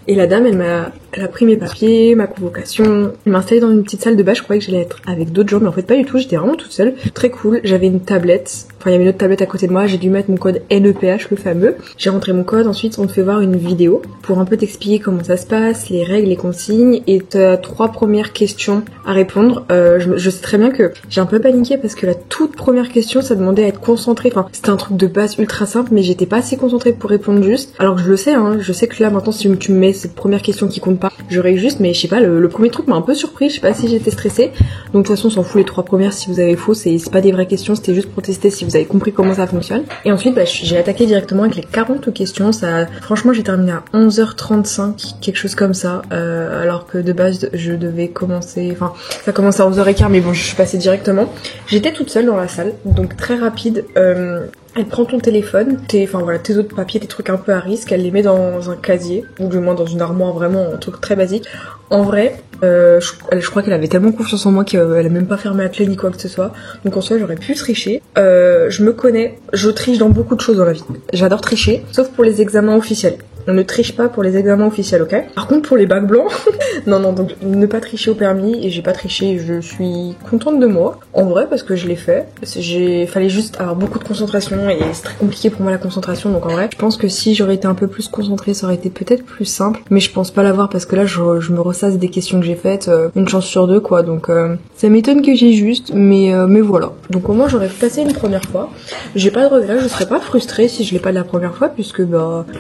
Et la dame, elle a pris mes papiers, ma convocation, elle m'a installée dans une petite salle de base, je croyais que j'allais être avec d'autres gens, mais en fait pas du tout, j'étais vraiment toute seule. Très cool, j'avais une tablette, enfin il y avait une autre tablette à côté de moi, j'ai dû mettre mon code NEPH, le fameux. J'ai rentré mon code, ensuite on te fait voir une vidéo pour un peu t'expliquer comment ça se passe, les règles, les consignes, et t'as 3 premières questions à répondre. Je sais très bien que j'ai un peu paniqué parce que la toute première question, ça demandait à être concentrée, enfin c'était un truc de base ultra simple, mais j'étais pas assez concentrée pour répondre juste. Alors que je le sais, hein, je sais que là maintenant si tu me mets cette première question qui compte pas, j'aurais juste, mais je sais pas, le premier truc m'a un peu surpris, je sais pas si j'étais stressée. Donc de toute façon on s'en fout, les 3 premières si vous avez faux, c'est pas des vraies questions, c'était juste pour tester si vous avez compris comment ça fonctionne. Et ensuite j'ai attaqué directement avec les 40 questions. Franchement j'ai terminé à 11h35, quelque chose comme ça, alors que de base je devais commencer, enfin ça commence à 11h15, mais bon je suis passée directement. J'étais toute seule dans la salle, donc très rapide. Elle prend ton téléphone, tes autres papiers, tes trucs un peu à risque, elle les met dans un casier, ou du moins dans une armoire, vraiment un truc très basique. En vrai, je crois qu'elle avait tellement confiance en moi qu'elle a même pas fermé la clé ni quoi que ce soit. Donc en soi, j'aurais pu tricher. Je me connais, je triche dans beaucoup de choses dans la vie. J'adore tricher, sauf pour les examens officiels. On ne triche pas pour les examens officiels, ok? Par contre, pour les bacs blancs, non, donc ne pas tricher au permis, et j'ai pas triché, je suis contente de moi, en vrai, parce que je l'ai fait. Fallait juste avoir beaucoup de concentration, et c'est très compliqué pour moi la concentration, donc en vrai, je pense que si j'aurais été un peu plus concentrée, ça aurait été peut-être plus simple, mais je pense pas l'avoir, parce que là, je me ressasse des questions que j'ai faites, une chance sur 2, quoi, donc ça m'étonne que j'ai juste, mais voilà. Donc au moins, j'aurais passé une première fois. J'ai pas de regret, je serais pas frustrée si je l'ai pas de la première fois, puisque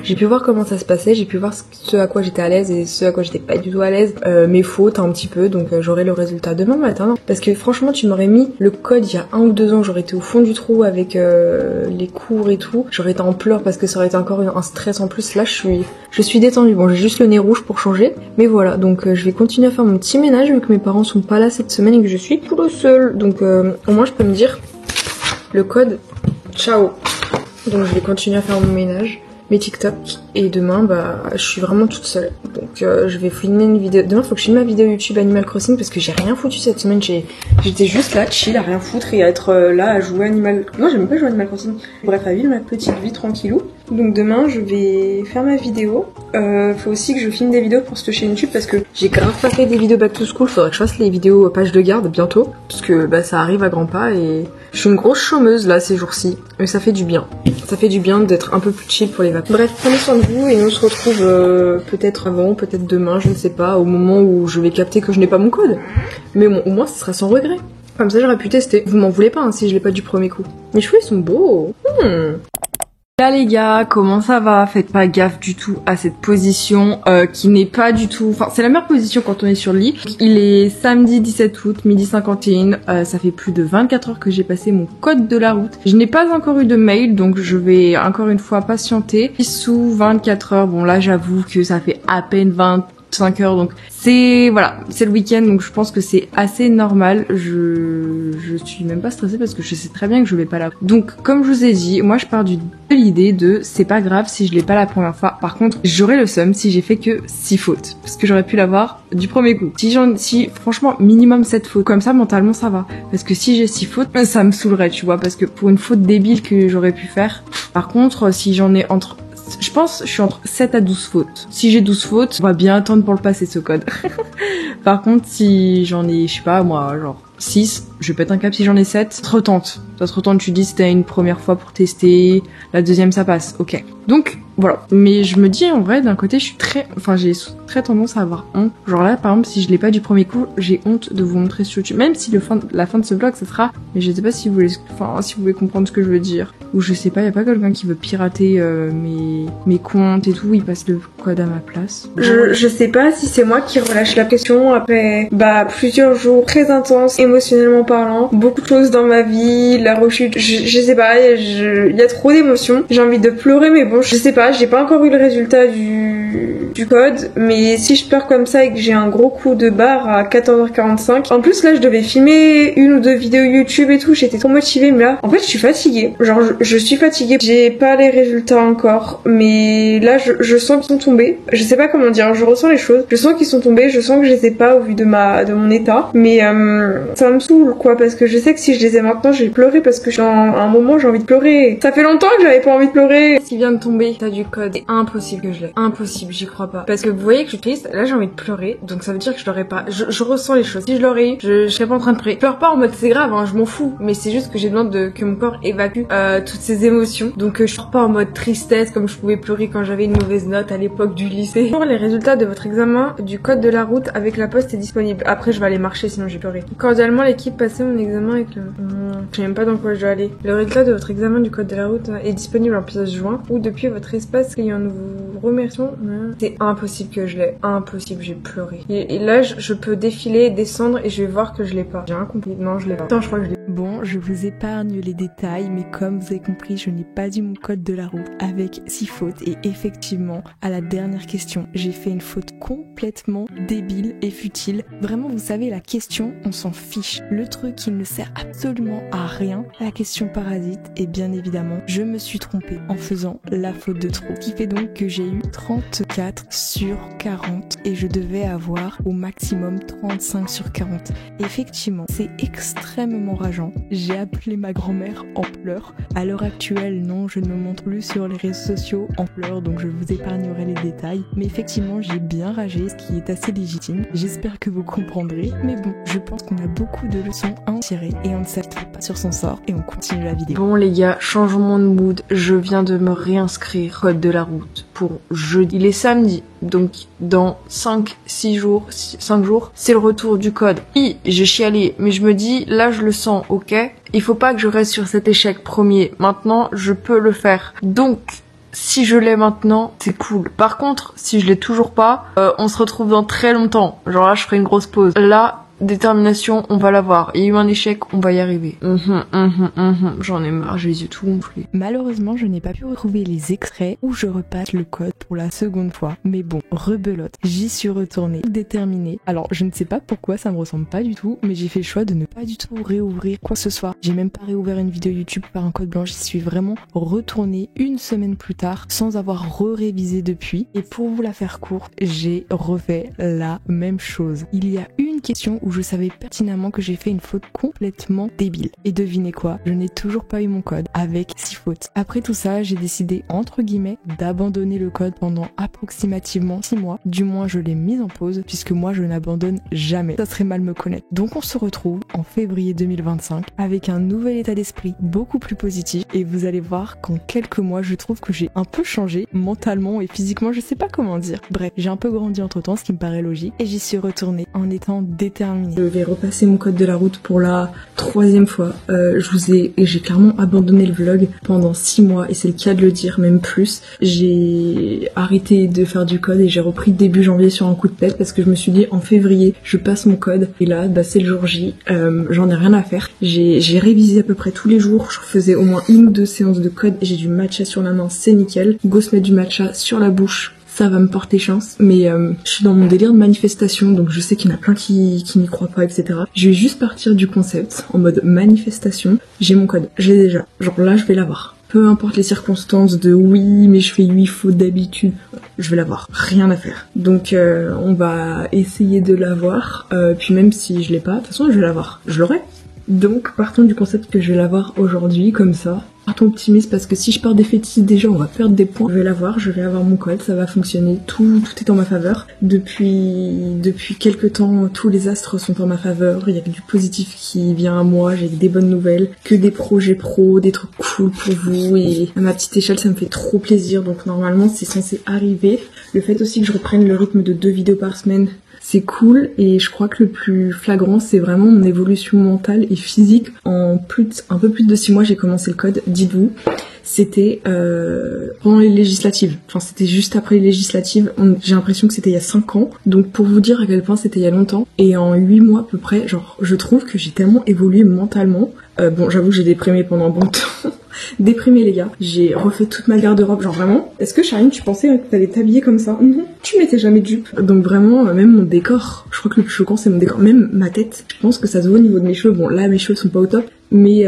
j'ai pu voir comment ça se passait, j'ai pu voir ce à quoi j'étais à l'aise et ce à quoi j'étais pas du tout à l'aise, mes fautes un petit peu, donc j'aurai le résultat demain matin. Parce que franchement tu m'aurais mis le code il y a 1 ou 2 ans, j'aurais été au fond du trou avec les cours et tout, j'aurais été en pleurs parce que ça aurait été encore un stress en plus. Là je suis détendue, bon j'ai juste le nez rouge pour changer, mais voilà, donc je vais continuer à faire mon petit ménage vu que mes parents sont pas là cette semaine et que je suis toute seule, donc au moins je peux me dire le code, ciao. Donc je vais continuer à faire mon ménage, mes TikTok, et demain je suis vraiment toute seule, donc je vais filmer une vidéo. Demain faut que je filme ma vidéo YouTube Animal Crossing parce que j'ai rien foutu cette semaine, j'étais juste là chill à rien foutre et à être là à jouer non j'ai même pas joué à Animal Crossing, bref à vivre ma petite vie tranquillou. Donc demain je vais faire ma vidéo, faut aussi que je filme des vidéos pour cette chaîne YouTube parce que j'ai grave pas fait des vidéos back to school, faudrait que je fasse les vidéos page de garde bientôt parce que ça arrive à grands pas et je suis une grosse chômeuse là ces jours-ci, mais ça fait du bien d'être un peu plus chill pour les vacances. Bref, prenez soin de vous et nous on se retrouve peut-être avant, peut-être demain, je ne sais pas, au moment où je vais capter que je n'ai pas mon code, mais bon, au moins ce sera sans regret, comme ça j'aurais pu tester. Vous m'en voulez pas hein, si je l'ai pas du premier coup. Mes cheveux ils sont beaux. Là les gars, comment ça va? Faites pas gaffe du tout à cette position qui n'est pas du tout... Enfin, c'est la meilleure position quand on est sur le lit. Il est samedi 17 août, 12h51. Ça fait plus de 24 heures que j'ai passé mon code de la route. Je n'ai pas encore eu de mail, donc je vais encore une fois patienter. Sous 24 heures, bon là j'avoue que ça fait à peine 25 heures, donc c'est le week-end, donc je pense que c'est assez normal. Je suis même pas stressée parce que je sais très bien que je vais pas la. Donc comme je vous ai dit, moi je pars de l'idée de c'est pas grave si je l'ai pas la première fois. Par contre, j'aurais le seum si j'ai fait que 6 fautes parce que j'aurais pu l'avoir du premier coup. Si franchement minimum 7 fautes, comme ça mentalement ça va. Parce que si j'ai 6 fautes, ça me saoulerait, tu vois, parce que pour une faute débile que j'aurais pu faire. Par contre, si j'en ai je pense je suis entre 7 à 12 fautes. Si j'ai 12 fautes, on va bien attendre pour le passer ce code. Par contre, si j'en ai, je sais pas moi, genre 6, je pète un cap. Si j'en ai 7, ça te retente, tu dis c'était une première fois pour tester, la deuxième ça passe, ok. Donc voilà, mais je me dis en vrai d'un côté j'ai très tendance à avoir honte. Genre là par exemple si je l'ai pas du premier coup, j'ai honte de vous montrer sur YouTube. Même si la fin de ce vlog ça sera, mais je sais pas si vous voulez comprendre ce que je veux dire. Ou je sais pas, y a pas quelqu'un qui veut pirater mes comptes et tout, il passe le code à ma place. Je sais pas si c'est moi qui relâche la pression après plusieurs jours très intenses émotionnellement parlant, beaucoup de choses dans ma vie, la rechute, je sais pas, il y a trop d'émotions. J'ai envie de pleurer mais bon, je sais pas, j'ai pas encore eu le résultat du code, mais si je pleure comme ça et que j'ai un gros coup de barre à 14h45, en plus là je devais filmer 1 ou 2 vidéos YouTube et tout, j'étais trop motivée, mais là en fait je suis fatiguée, genre je suis fatiguée, j'ai pas les résultats encore, mais là je sens qu'ils sont tombés, je sais pas comment dire, je ressens les choses, je sens qu'ils sont tombés, je sens que je les ai pas au vu de mon état, mais ça me saoule quoi, parce que je sais que si je les ai maintenant je vais pleurer parce que à un moment j'ai envie de pleurer, ça fait longtemps que j'avais pas envie de pleurer. Ce qui vient de tomber, t'as du code, c'est impossible que je l'ai, impossible, j'y crois pas, parce que vous voyez que je suis triste, là j'ai envie de pleurer, donc ça veut dire que je l'aurais pas, je ressens les choses, si je l'aurais eu, je serais pas en train de pleurer, je pleure pas en mode c'est grave, hein, je m'en fous, mais c'est juste que j'ai besoin que mon corps évacue toutes ces émotions, donc je pleure pas en mode tristesse comme je pouvais pleurer quand j'avais une mauvaise note à l'époque du lycée. Pour les résultats de votre examen du code de la route avec la poste est disponible, après je vais aller marcher sinon j'ai pleuré. Cordialement l'équipe passait mon examen avec le... je sais même pas dans quoi je dois aller. Le résultat de votre examen du code de la route est disponible en pièce jointe ou depuis votre espace client. Nous vous remercions. C'est impossible que je l'ai, impossible, j'ai pleuré. Et là je peux défiler, descendre et je vais voir que je l'ai pas. J'ai rien compris, non je l'ai pas. Attends, je crois que je l'ai. Bon, je vous épargne les détails, mais comme vous avez compris, je n'ai pas dit mon code de la route avec 6 fautes. Et effectivement, à la dernière question, j'ai fait une faute complètement débile et futile. Vraiment, vous savez, la question, on s'en fiche. Le truc qui ne sert absolument à rien, la question parasite, et bien évidemment, je me suis trompée en faisant la faute de trop. Ce qui fait donc que j'ai eu 34 sur 40 et je devais avoir au maximum 35 sur 40. Effectivement, c'est extrêmement rageant. J'ai appelé ma grand-mère en pleurs. À l'heure actuelle, non, je ne me montre plus sur les réseaux sociaux en pleurs, donc je vous épargnerai les détails. Mais effectivement, j'ai bien ragé, ce qui est assez légitime. J'espère que vous comprendrez. Mais bon, je pense qu'on a beaucoup de leçons à en tirer et on ne s'attarde pas sur son sort et on continue la vidéo. Bon les gars, changement de mood, je viens de me réinscrire code de la route pour jeudi. Il est samedi, donc dans 5 jours, c'est le retour du code. Oui, j'ai chialé, mais je me dis, là je le sens, ok ? Il faut pas que je reste sur cet échec premier. Maintenant, je peux le faire. Donc, si je l'ai maintenant, c'est cool. Par contre, si je l'ai toujours pas, on se retrouve dans très longtemps. Genre là, je ferai une grosse pause. Là, détermination, on va l'avoir. Il y a eu un échec, on va y arriver. J'en ai marre, j'ai les yeux tout gonflés. Malheureusement, je n'ai pas pu retrouver les extraits où je repasse le code pour la seconde fois. Mais bon, rebelote, j'y suis retournée, déterminée. Alors, je ne sais pas pourquoi ça me ressemble pas du tout, mais j'ai fait le choix de ne pas du tout réouvrir quoi que ce soit. J'ai même pas réouvert une vidéo YouTube par un code blanc, j'y suis vraiment retournée une semaine plus tard sans avoir révisé depuis. Et pour vous la faire courte, j'ai refait la même chose. Il y a une question où je savais pertinemment que j'ai fait une faute complètement débile. Et devinez quoi, je n'ai toujours pas eu mon code avec 6 fautes. Après tout ça, j'ai décidé entre guillemets d'abandonner le code pendant approximativement 6 mois. Du moins, je l'ai mis en pause puisque moi je n'abandonne jamais. Ça serait mal me connaître. Donc on se retrouve en février 2025 avec un nouvel état d'esprit beaucoup plus positif et vous allez voir qu'en quelques mois, je trouve que j'ai un peu changé mentalement et physiquement, je sais pas comment dire. Bref, j'ai un peu grandi entre temps, ce qui me paraît logique et j'y suis retournée en étant déterminée. Je vais repasser mon code de la route pour la 3e fois. J'ai clairement abandonné le vlog pendant 6 mois et c'est le cas de le dire, même plus. J'ai arrêté de faire du code et j'ai repris début janvier sur un coup de tête parce que je me suis dit en février je passe mon code et là c'est le jour J. J'en ai rien à faire. J'ai révisé à peu près tous les jours. Je faisais au moins 1 ou 2 séances de code et j'ai du matcha sur la main, c'est nickel. Go se mettre du matcha sur la bouche. ça va me porter chance. Mais je suis dans mon délire de manifestation, donc je sais qu'il y en a plein qui n'y croient pas, etc. Je vais juste partir du concept en mode manifestation. J'ai mon code, je l'ai déjà. Genre là, je vais l'avoir. Peu importe les circonstances de oui, mais je fais 8 fautes d'habitude, je vais l'avoir. Rien à faire. Donc on va essayer de l'avoir. Puis même si je l'ai pas, de toute façon je vais l'avoir. Je l'aurai. Donc partons du concept que je vais l'avoir aujourd'hui, comme ça. Partons optimiste parce que si je pars défaitiste déjà on va perdre des points. Je vais avoir mon code, ça va fonctionner, tout est en ma faveur. Depuis quelques temps, tous les astres sont en ma faveur, il y a que du positif qui vient à moi, j'ai des bonnes nouvelles, que des projets pro, des trucs cool pour vous et à ma petite échelle ça me fait trop plaisir donc normalement c'est censé arriver. Le fait aussi que je reprenne le rythme de 2 vidéos par semaine, c'est cool et je crois que le plus flagrant c'est vraiment mon évolution mentale et physique. En un peu plus de 6 mois j'ai commencé le code, dites-vous. C'était pendant les législatives, enfin c'était juste après les législatives, j'ai l'impression que c'était il y a 5 ans, donc pour vous dire à quel point c'était il y a longtemps, et en 8 mois à peu près, genre je trouve que j'ai tellement évolué mentalement, bon j'avoue que j'ai déprimé pendant un bon temps, déprimé les gars, j'ai refait toute ma garde-robe, genre vraiment, est-ce que Charline tu pensais que t'allais t'habiller comme ça? Tu mettais jamais de jupe, donc vraiment même mon décor, je crois que le plus choquant c'est mon décor, même ma tête, je pense que ça se voit au niveau de mes cheveux, bon là mes cheveux sont pas au top, mais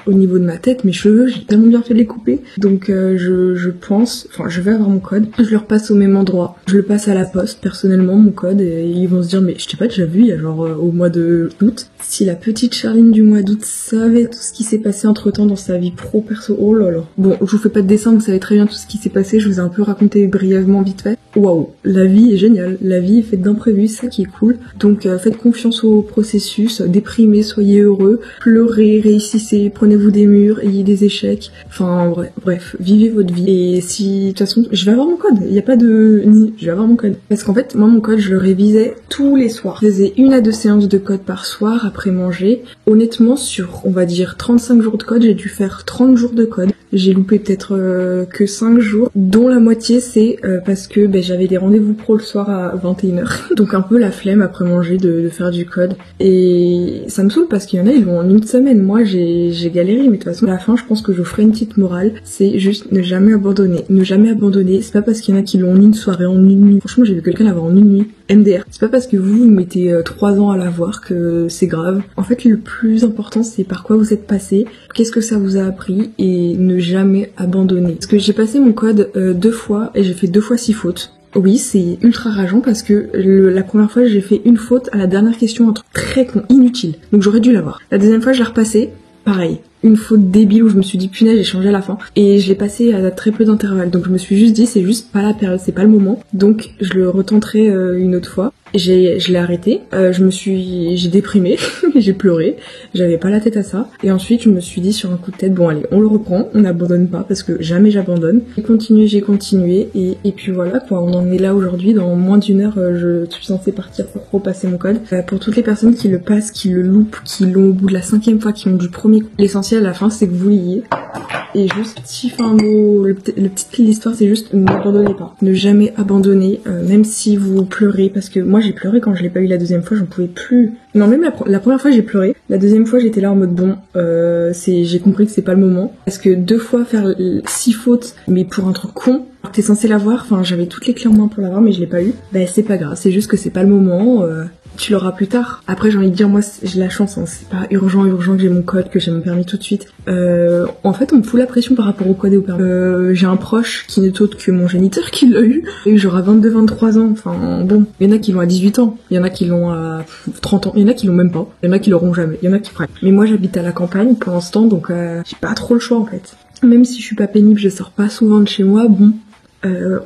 au niveau de ma tête, mes cheveux, j'ai tellement bien fait de les couper. Donc je pense, enfin je vais avoir mon code, je le repasse au même endroit. Je le passe à la poste, personnellement, mon code, et ils vont se dire mais je t'ai pas déjà vu il y a genre au mois d'août. Si la petite Charline du mois d'août savait tout ce qui s'est passé entre temps dans sa vie pro perso, oh là là. Bon, je vous fais pas de dessin, vous savez très bien tout ce qui s'est passé, je vous ai un peu raconté brièvement vite fait. Waouh, la vie est géniale, la vie est faite d'imprévus, c'est ça qui est cool. Donc faites confiance au processus, déprimez, soyez heureux, pleurez, réussissez, prenez-vous des murs, ayez des échecs, enfin bref, vivez votre vie. Et si, de toute façon, je vais avoir mon code, il y a pas de ni, je vais avoir mon code. Parce qu'en fait, moi mon code, je le révisais tous les soirs. Je faisais 1 à 2 séances de code par soir après manger. Honnêtement, sur, on va dire, 35 jours de code, j'ai dû faire 30 jours de code. J'ai loupé peut-être que 5 jours, dont la moitié c'est parce que j'avais des rendez-vous pro le soir à 21h. Donc un peu la flemme après manger de faire du code. Et ça me saoule parce qu'il y en a, ils l'ont en 1 semaine. Moi j'ai galéré, mais de toute façon à la fin je pense que je vous ferai une petite morale. C'est juste ne jamais abandonner. Ne jamais abandonner, c'est pas parce qu'il y en a qui l'ont en 1 soirée, en 1 nuit. Franchement j'ai vu quelqu'un l'avoir en 1 nuit. MDR. C'est pas parce que vous mettez 3 ans à l'avoir que c'est grave. En fait le plus important c'est par quoi vous êtes passé, qu'est-ce que ça vous a appris et ne jamais abandonner. Parce que j'ai passé mon code 2 fois et j'ai fait 2 fois 6 fautes. Oui, c'est ultra rageant parce que la première fois j'ai fait une faute à la dernière question, un truc très con, inutile. Donc j'aurais dû l'avoir. La deuxième fois je l'ai repassé, pareil. Une faute débile où je me suis dit punaise j'ai changé à la fin et je l'ai passé à très peu d'intervalle, donc je me suis juste dit c'est juste pas la période, c'est pas le moment, donc je le retenterai une autre fois. Je l'ai arrêté, j'ai déprimé, j'ai pleuré, j'avais pas la tête à ça, et ensuite je me suis dit sur un coup de tête bon allez on le reprend, on n'abandonne pas parce que jamais j'abandonne. J'ai continué et puis voilà quoi, on en est là aujourd'hui. Dans moins d'1 heure je suis censée partir pour repasser mon code. Pour toutes les personnes qui le passent, qui le loupent, qui l'ont au bout de la 5e fois, qui ont du premier coup, l'essentiel à la fin c'est que vous l'ayez. Et juste petit fin mot, le petit clé de l'histoire c'est juste n'abandonnez pas, ne jamais abandonner, même si vous pleurez, parce que moi j'ai pleuré quand je l'ai pas eu la deuxième fois, j'en pouvais plus. Non, même la première fois j'ai pleuré, la deuxième fois j'étais là en mode bon, j'ai compris que c'est pas le moment, parce que 2 fois faire 6 fautes, mais pour un truc con, alors que t'es censé l'avoir, enfin j'avais toutes les clés en main pour l'avoir mais je l'ai pas eu, c'est pas grave, c'est juste que c'est pas le moment, tu l'auras plus tard. Après j'ai envie de dire moi j'ai la chance, hein, c'est pas urgent que j'ai mon code, que j'ai mon permis tout de suite. En fait on me fout la pression par rapport au code et au permis. J'ai un proche qui n'est autre que mon géniteur qui l'a eu, et genre à 22-23 ans, enfin bon, il y en a qui l'ont à 18 ans, il y en a qui l'ont à 30 ans, il y en a qui l'ont même pas, il y en a qui l'auront jamais, il y en a qui feraient. Mais moi j'habite à la campagne pour l'instant, donc j'ai pas trop le choix en fait. Même si je suis pas pénible, je sors pas souvent de chez moi, bon,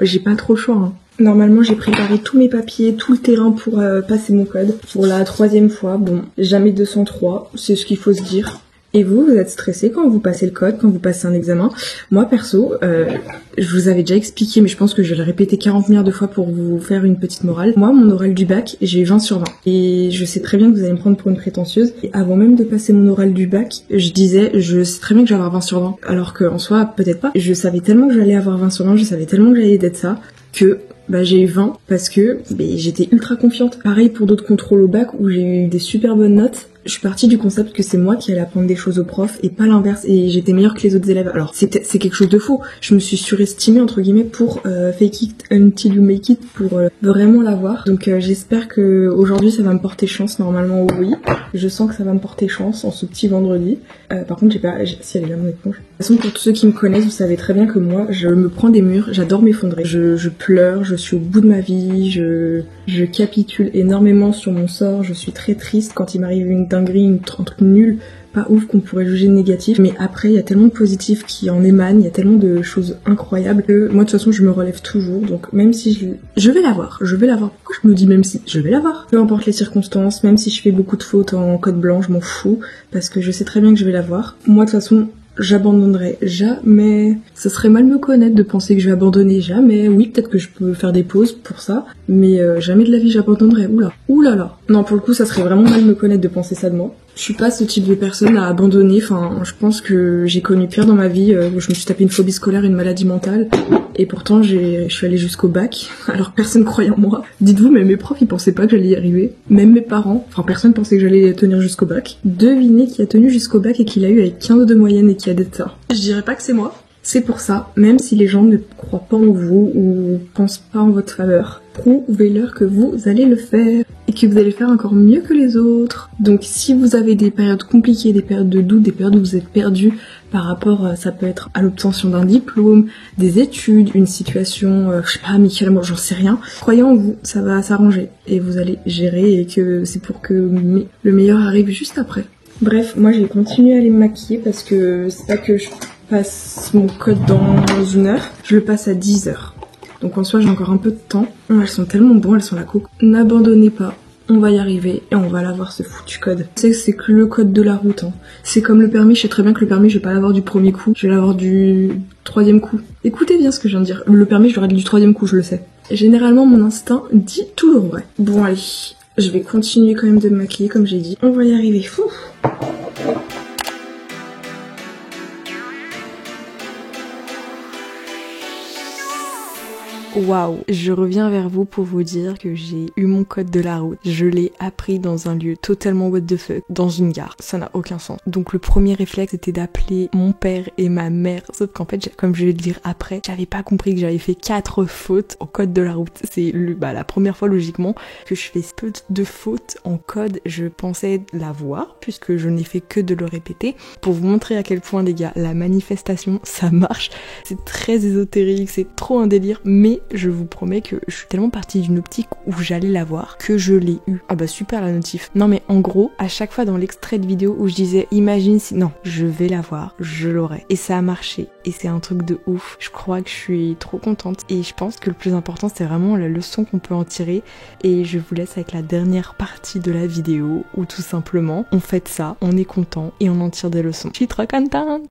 j'ai pas trop le choix, hein. Normalement j'ai préparé tous mes papiers, tout le terrain pour passer mon code. Pour la 3e fois, bon, jamais 203, c'est ce qu'il faut se dire. Et vous êtes stressé quand vous passez le code, quand vous passez un examen? Moi perso, je vous avais déjà expliqué, mais je pense que je vais le répéter 40 milliards de fois pour vous faire une petite morale. Moi, mon oral du bac, j'ai eu 20 sur 20. Et je sais très bien que vous allez me prendre pour une prétentieuse. Et avant même de passer mon oral du bac, je disais, je sais très bien que j'allais avoir 20 sur 20. Alors qu'en soi, peut-être pas. Je savais tellement que j'allais avoir 20 sur 20, je savais tellement que j'allais être ça, que j'ai eu 20 parce que j'étais ultra confiante. Pareil pour d'autres contrôles au bac où j'ai eu des super bonnes notes. je suis partie du concept que c'est moi qui allais apprendre des choses aux profs et pas l'inverse, et j'étais meilleure que les autres élèves. Alors c'est quelque chose de faux. Je me suis surestimée entre guillemets pour fake it until you make it, pour vraiment l'avoir. Donc j'espère que aujourd'hui ça va me porter chance. Normalement oui, je sens que ça va me porter chance en ce petit vendredi. Par contre si elle est là mon éponge. De toute façon, pour tous ceux qui me connaissent, vous savez très bien que moi je me prends des murs, j'adore m'effondrer. Je pleure, je suis au bout de ma vie, je capitule énormément sur mon sort, je suis très triste quand il m'arrive une dinguerie, un truc nul, pas ouf qu'on pourrait juger de négatif, mais après il y a tellement de positifs qui en émanent, il y a tellement de choses incroyables que moi de toute façon je me relève toujours, donc même si je vais l'avoir, pourquoi je me dis même si je vais l'avoir, peu importe les circonstances, même si je fais beaucoup de fautes en code blanc, je m'en fous, parce que je sais très bien que je vais l'avoir. Moi de toute façon j'abandonnerai jamais. Ça serait mal me connaître de penser que je vais abandonner, jamais. Oui, peut-être que je peux faire des pauses pour ça, mais jamais de la vie j'abandonnerai. Oula là. Non, pour le coup, ça serait vraiment mal me connaître de penser ça de moi. Je suis pas ce type de personne à abandonner. Enfin, je pense que j'ai connu pire dans ma vie. Où je me suis tapé une phobie scolaire, une maladie mentale, et pourtant je suis allée jusqu'au bac. Alors personne croyait en moi. Dites-vous, mais mes profs ils pensaient pas que j'allais y arriver. Même mes parents. Enfin, personne pensait que j'allais tenir jusqu'au bac. Devinez qui a tenu jusqu'au bac et qui l'a eu avec 15 de moyenne et qui a des ça. Je dirais pas que c'est moi. C'est pour ça, même si les gens ne croient pas en vous ou pensent pas en votre faveur, prouvez-leur que vous allez le faire et que vous allez faire encore mieux que les autres. Donc si vous avez des périodes compliquées, des périodes de doute, des périodes où vous êtes perdu par rapport, ça peut être à l'obtention d'un diplôme, des études, une situation, je sais pas, amicale, moi j'en sais rien, croyez en vous, ça va s'arranger et vous allez gérer, et que c'est pour que le meilleur arrive juste après. Bref, moi j'ai continué à aller me maquiller parce que c'est pas que je passe mon code dans 1 heure, je le passe à 10 heures. Donc en soi j'ai encore un peu de temps. Elles sont tellement bonnes, elles sont la coco. N'abandonnez pas, on va y arriver et on va l'avoir ce foutu code. C'est que le code de la route, hein. C'est comme le permis, je sais très bien que le permis je vais pas l'avoir du premier coup, je vais l'avoir du 3e coup. Écoutez bien ce que je viens de dire, le permis je l'aurai du 3e coup, je le sais. Généralement mon instinct dit toujours vrai. Bon allez, je vais continuer quand même de me maquiller comme j'ai dit, on va y arriver. Fou. Waouh, je reviens vers vous pour vous dire que j'ai eu mon code de la route. Je l'ai appris dans un lieu totalement what the fuck, dans une gare. Ça n'a aucun sens. Donc le premier réflexe était d'appeler mon père et ma mère. Sauf qu'en fait, comme je vais le dire après, j'avais pas compris que j'avais fait 4 fautes au code de la route. C'est la première fois logiquement que je fais peu de fautes en code. Je pensais l'avoir puisque je n'ai fait que de le répéter. Pour vous montrer à quel point les gars, la manifestation, ça marche. C'est très ésotérique, c'est trop un délire, mais je vous promets que je suis tellement partie d'une optique où j'allais l'avoir que je l'ai eu. Ah bah super la notif. Non mais en gros, à chaque fois dans l'extrait de vidéo où je disais imagine si... Non, je vais l'avoir, je l'aurai. Et ça a marché. Et c'est un truc de ouf. Je crois que je suis trop contente. Et je pense que le plus important c'est vraiment la leçon qu'on peut en tirer. Et je vous laisse avec la dernière partie de la vidéo où tout simplement on fait ça, on est content et on en tire des leçons. Je suis trop contente.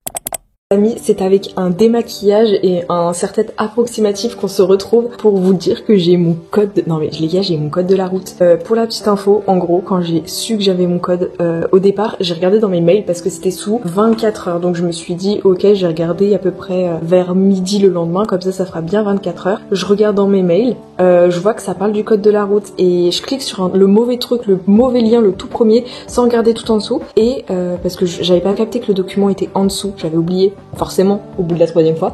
Amis, c'est avec un démaquillage et un serre-tête approximatif qu'on se retrouve pour vous dire que j'ai mon code... Non mais les gars, j'ai mon code de la route. Pour la petite info, en gros, quand j'ai su que j'avais mon code, au départ, j'ai regardé dans mes mails parce que c'était sous 24 heures. Donc je me suis dit, ok, j'ai regardé à peu près vers midi le lendemain, comme ça fera bien 24 heures. Je regarde dans mes mails, je vois que ça parle du code de la route et je clique sur le mauvais truc, le mauvais lien, le tout premier, sans regarder tout en dessous. Et parce que j'avais pas capté que le document était en dessous, j'avais oublié. Forcément au bout de la 3e fois,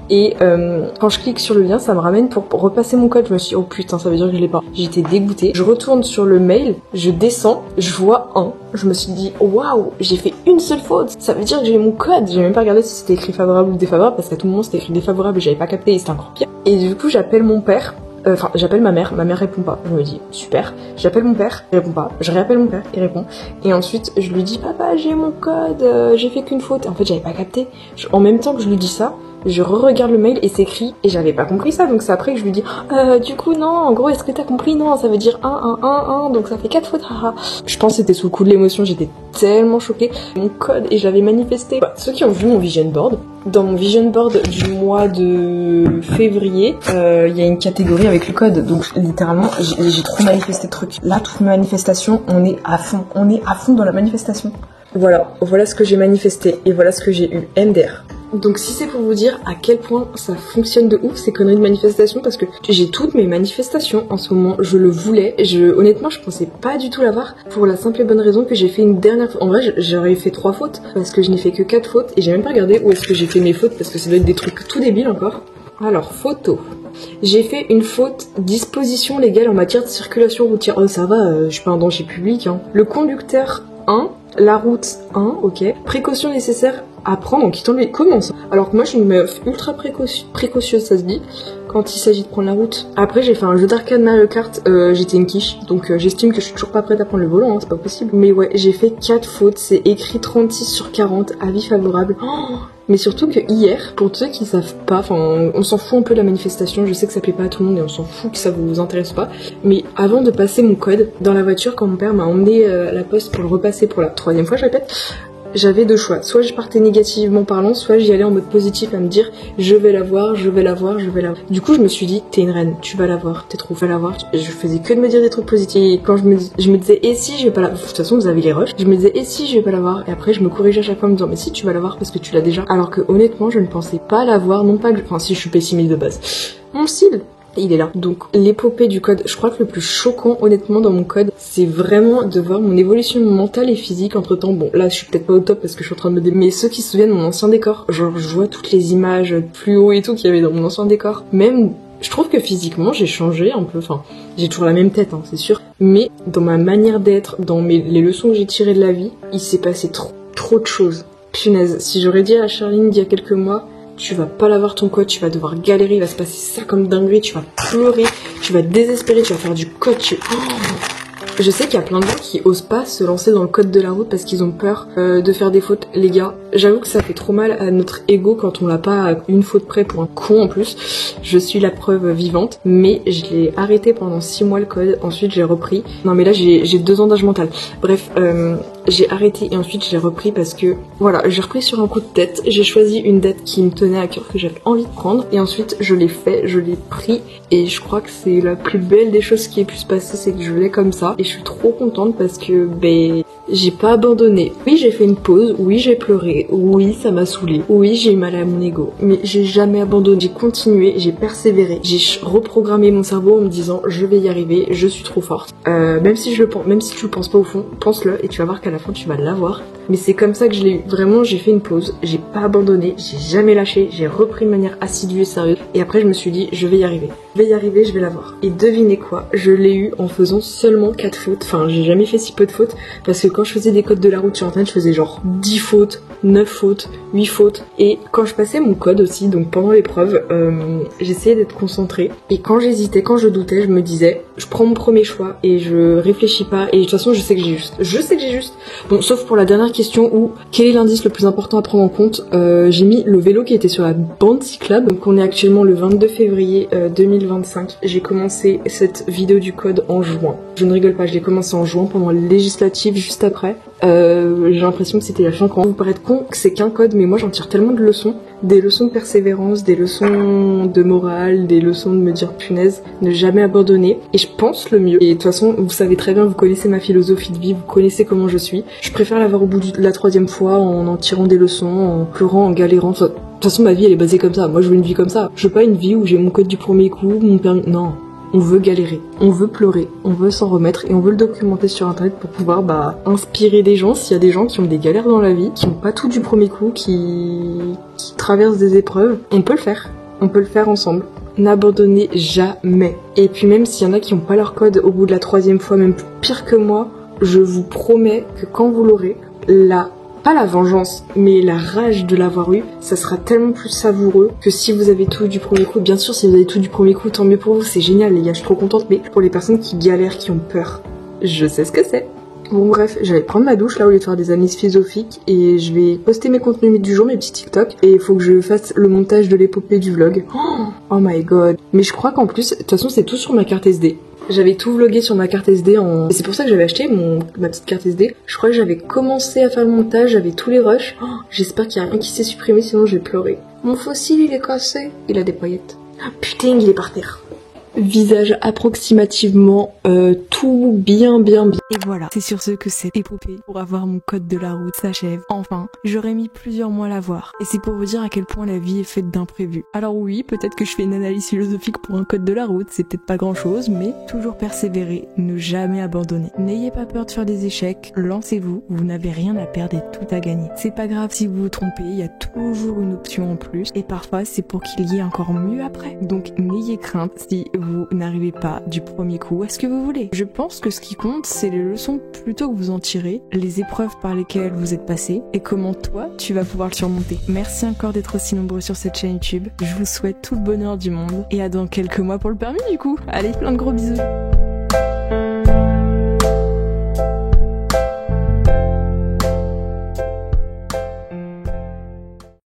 et quand je clique sur le lien ça me ramène pour repasser mon code. Je me suis dit oh putain, ça veut dire que je l'ai pas. J'étais dégoûtée, je retourne sur le mail, je descends, je vois 1, je me suis dit waouh, j'ai fait une seule faute, ça veut dire que j'ai mon code. J'ai même pas regardé si c'était écrit favorable ou défavorable parce qu'à tout moment c'était écrit défavorable et j'avais pas capté et c'était encore pire. Et du coup j'appelle mon père. Enfin, j'appelle ma mère répond pas. Je me dis, super. J'appelle mon père, il répond pas. Je réappelle mon père, il répond. Et ensuite, je lui dis, papa, j'ai mon code, j'ai fait qu'une faute. Et en fait, j'avais pas capté. En même temps que je lui dis ça, je re-regarde le mail et c'est écrit, et j'avais pas compris ça. Donc c'est après que je lui dis, du coup, non, en gros, est-ce que t'as compris? Non, ça veut dire 1, donc ça fait 4 fautes, haha. Je pense que c'était sous le coup de l'émotion, j'étais tellement choquée. Mon code, et je l'avais manifesté. Ceux qui ont vu mon vision board, dans mon vision board du mois de février, il y a une catégorie avec le code. Donc littéralement, j'ai trop manifesté de trucs. Là, toute manifestation, on est à fond dans la manifestation. Voilà ce que j'ai manifesté et voilà ce que j'ai eu. MDR. Donc si c'est pour vous dire à quel point ça fonctionne de ouf ces conneries de manifestation, parce que j'ai toutes mes manifestations en ce moment, je le voulais, honnêtement je pensais pas du tout l'avoir, pour la simple et bonne raison que j'ai fait une dernière fois. En vrai j'aurais fait 3 fautes, parce que je n'ai fait que 4 fautes, et j'ai même pas regardé où est-ce que j'ai fait mes fautes, parce que ça doit être des trucs tout débiles encore. Alors, photo. J'ai fait une faute disposition légale en matière de circulation routière. Oh ça va, je suis pas un danger public, hein. Le conducteur 1, la route 1, ok. Précautions nécessaires à prendre en quittant les... Comment ça? Alors que moi je suis une meuf ultra précautionneuse, ça se dit, quand il s'agit de prendre la route. Après j'ai fait un jeu d'arcade Mario Kart, j'étais une quiche, donc j'estime que je suis toujours pas prête à prendre le volant, hein, c'est pas possible. Mais ouais, j'ai fait 4 fautes, c'est écrit 36 sur 40, avis favorable. Oh, mais surtout que hier, pour ceux qui savent pas, enfin on s'en fout un peu de la manifestation, je sais que ça plaît pas à tout le monde et on s'en fout que ça vous intéresse pas, mais avant de passer mon code dans la voiture, quand mon père m'a emmené à la poste pour le repasser pour la 3e fois, je répète, j'avais 2 choix, soit je partais négativement parlant, soit j'y allais en mode positif à me dire je vais la voir, je vais la voir, je vais la voir. Du coup je me suis dit t'es une reine, tu vas la voir, t'es trop, tu vas la voir. Je faisais que de me dire des trucs positifs. Et quand je me disais et si je vais pas la voir, de toute façon vous avez les rushs, je me disais et si je vais pas la voir, et après je me corrigeais à chaque fois en me disant mais si tu vas la voir parce que tu l'as déjà. Alors que honnêtement je ne pensais pas la voir, non pas que... Enfin si je suis pessimiste de base. Mon style, il est là. Donc l'épopée du code, je crois que le plus choquant honnêtement dans mon code, c'est vraiment de voir mon évolution mentale et physique entre temps. Bon là je suis peut-être pas au top parce que je suis en train de me mais ceux qui se souviennent de mon ancien décor, genre je vois toutes les images plus haut et tout qu'il y avait dans mon ancien décor. Même je trouve que physiquement j'ai changé un peu, enfin j'ai toujours la même tête hein, c'est sûr, mais dans ma manière d'être, dans les leçons que j'ai tirées de la vie, il s'est passé trop de choses. Punaise, si j'aurais dit à Charline il y a quelques mois tu vas pas l'avoir ton code, tu vas devoir galérer, il va se passer ça comme dinguerie, tu vas pleurer, tu vas désespérer, tu vas faire du code, Je sais qu'il y a plein de gens qui osent pas se lancer dans le code de la route parce qu'ils ont peur de faire des fautes. Les gars, j'avoue que ça fait trop mal à notre ego quand on l'a pas à une faute près pour un con en plus. Je suis la preuve vivante, mais je l'ai arrêté pendant 6 mois le code, ensuite j'ai repris. Non mais là j'ai 2 ans d'âge mental. Bref, j'ai arrêté et ensuite j'ai repris parce que voilà, j'ai repris sur un coup de tête. J'ai choisi une date qui me tenait à cœur, que j'avais envie de prendre, et ensuite je l'ai fait, je l'ai pris, et je crois que c'est la plus belle des choses qui ait pu se passer, c'est que je l'ai comme ça, et je suis trop contente parce que j'ai pas abandonné. Oui j'ai fait une pause, oui j'ai pleuré, oui ça m'a saoulée, oui j'ai eu mal à mon ego, mais j'ai jamais abandonné, j'ai continué, j'ai persévéré, j'ai reprogrammé mon cerveau en me disant je vais y arriver, je suis trop forte. Même si tu le penses pas au fond, pense-le et tu vas voir qu'à la fin tu vas l'avoir. Mais c'est comme ça que je l'ai eu. Vraiment, j'ai fait une pause, j'ai pas abandonné, j'ai jamais lâché, j'ai repris de manière assidue et sérieuse. Et après, je me suis dit, je vais y arriver. Je vais y arriver, je vais l'avoir. Et devinez quoi, je l'ai eu en faisant seulement 4 fautes. Enfin, j'ai jamais fait si peu de fautes. Parce que quand je faisais des codes de la route sur internet, je faisais genre 10 fautes, 9 fautes, 8 fautes. Et quand je passais mon code aussi, donc pendant l'épreuve, j'essayais d'être concentrée. Et quand j'hésitais, quand je doutais, je me disais, je prends mon premier choix et je réfléchis pas. Et de toute façon, je sais que j'ai juste. Je sais que j'ai juste. Bon, sauf pour la dernière question où quel est l'indice le plus important à prendre en compte. J'ai mis le vélo qui était sur la bande cyclable. Donc on est actuellement le 22 février 2025. J'ai commencé cette vidéo du code en juin. Je ne rigole pas, je l'ai commencé en juin pendant les législatives juste après. J'ai l'impression que c'était il y a 5 ans. Vous paraît con que c'est qu'un code, mais moi j'en tire tellement de leçons. Des leçons de persévérance, des leçons de morale, des leçons de me dire punaise, ne jamais abandonner. Et je pense le mieux. Et de toute façon, vous savez très bien, vous connaissez ma philosophie de vie, vous connaissez comment je suis. Je préfère l'avoir au bout de la 3e fois en tirant des leçons, en pleurant, en galérant. Enfin, de toute façon, ma vie elle est basée comme ça. Moi je veux une vie comme ça. Je veux pas une vie où j'ai mon code du premier coup, mon permis. Non. On veut galérer, on veut pleurer, on veut s'en remettre et on veut le documenter sur internet pour pouvoir inspirer des gens s'il y a des gens qui ont des galères dans la vie, qui n'ont pas tout du premier coup, qui traversent des épreuves. On peut le faire ensemble. N'abandonnez jamais. Et puis même s'il y en a qui n'ont pas leur code au bout de la 3e fois, même pire que moi, je vous promets que quand vous l'aurez, pas la vengeance, mais la rage de l'avoir eu, ça sera tellement plus savoureux que si vous avez tout du premier coup. Bien sûr, si vous avez tout du premier coup, tant mieux pour vous, c'est génial les gars, je suis trop contente, mais pour les personnes qui galèrent, qui ont peur, je sais ce que c'est. Bon bref, j'allais prendre ma douche là au lieu de faire des analyses philosophiques et je vais poster mes contenus du jour, mes petits TikTok, et il faut que je fasse le montage de l'épopée du vlog. Oh my god. Mais je crois qu'en plus, de toute façon c'est tout sur ma carte SD. J'avais tout vlogué sur ma carte SD et c'est pour ça que j'avais acheté ma petite carte SD. Je crois que j'avais commencé à faire le montage, j'avais tous les rushs. J'espère qu'il y a rien qui s'est supprimé, sinon je vais pleurer. Mon fossile il est cassé, il a des paillettes. Ah putain, il est par terre. visage approximativement, tout bien. Et voilà, c'est sur ce que cette épopée pour avoir mon code de la route s'achève. Enfin, j'aurais mis plusieurs mois à l'avoir. Et c'est pour vous dire à quel point la vie est faite d'imprévus. Alors oui, peut-être que je fais une analyse philosophique pour un code de la route, c'est peut-être pas grand chose, mais toujours persévérer, ne jamais abandonner. N'ayez pas peur de faire des échecs, lancez-vous, vous n'avez rien à perdre et tout à gagner. C'est pas grave si vous vous trompez, il y a toujours une option en plus, et parfois c'est pour qu'il y ait encore mieux après. Donc n'ayez crainte si vous n'arrivez pas du premier coup à ce que vous voulez. Je pense que ce qui compte, c'est les leçons plutôt que vous en tirez, les épreuves par lesquelles vous êtes passé, et comment toi, tu vas pouvoir le surmonter. Merci encore d'être aussi nombreux sur cette chaîne YouTube, je vous souhaite tout le bonheur du monde, et à dans quelques mois pour le permis du coup. Allez, plein de gros bisous.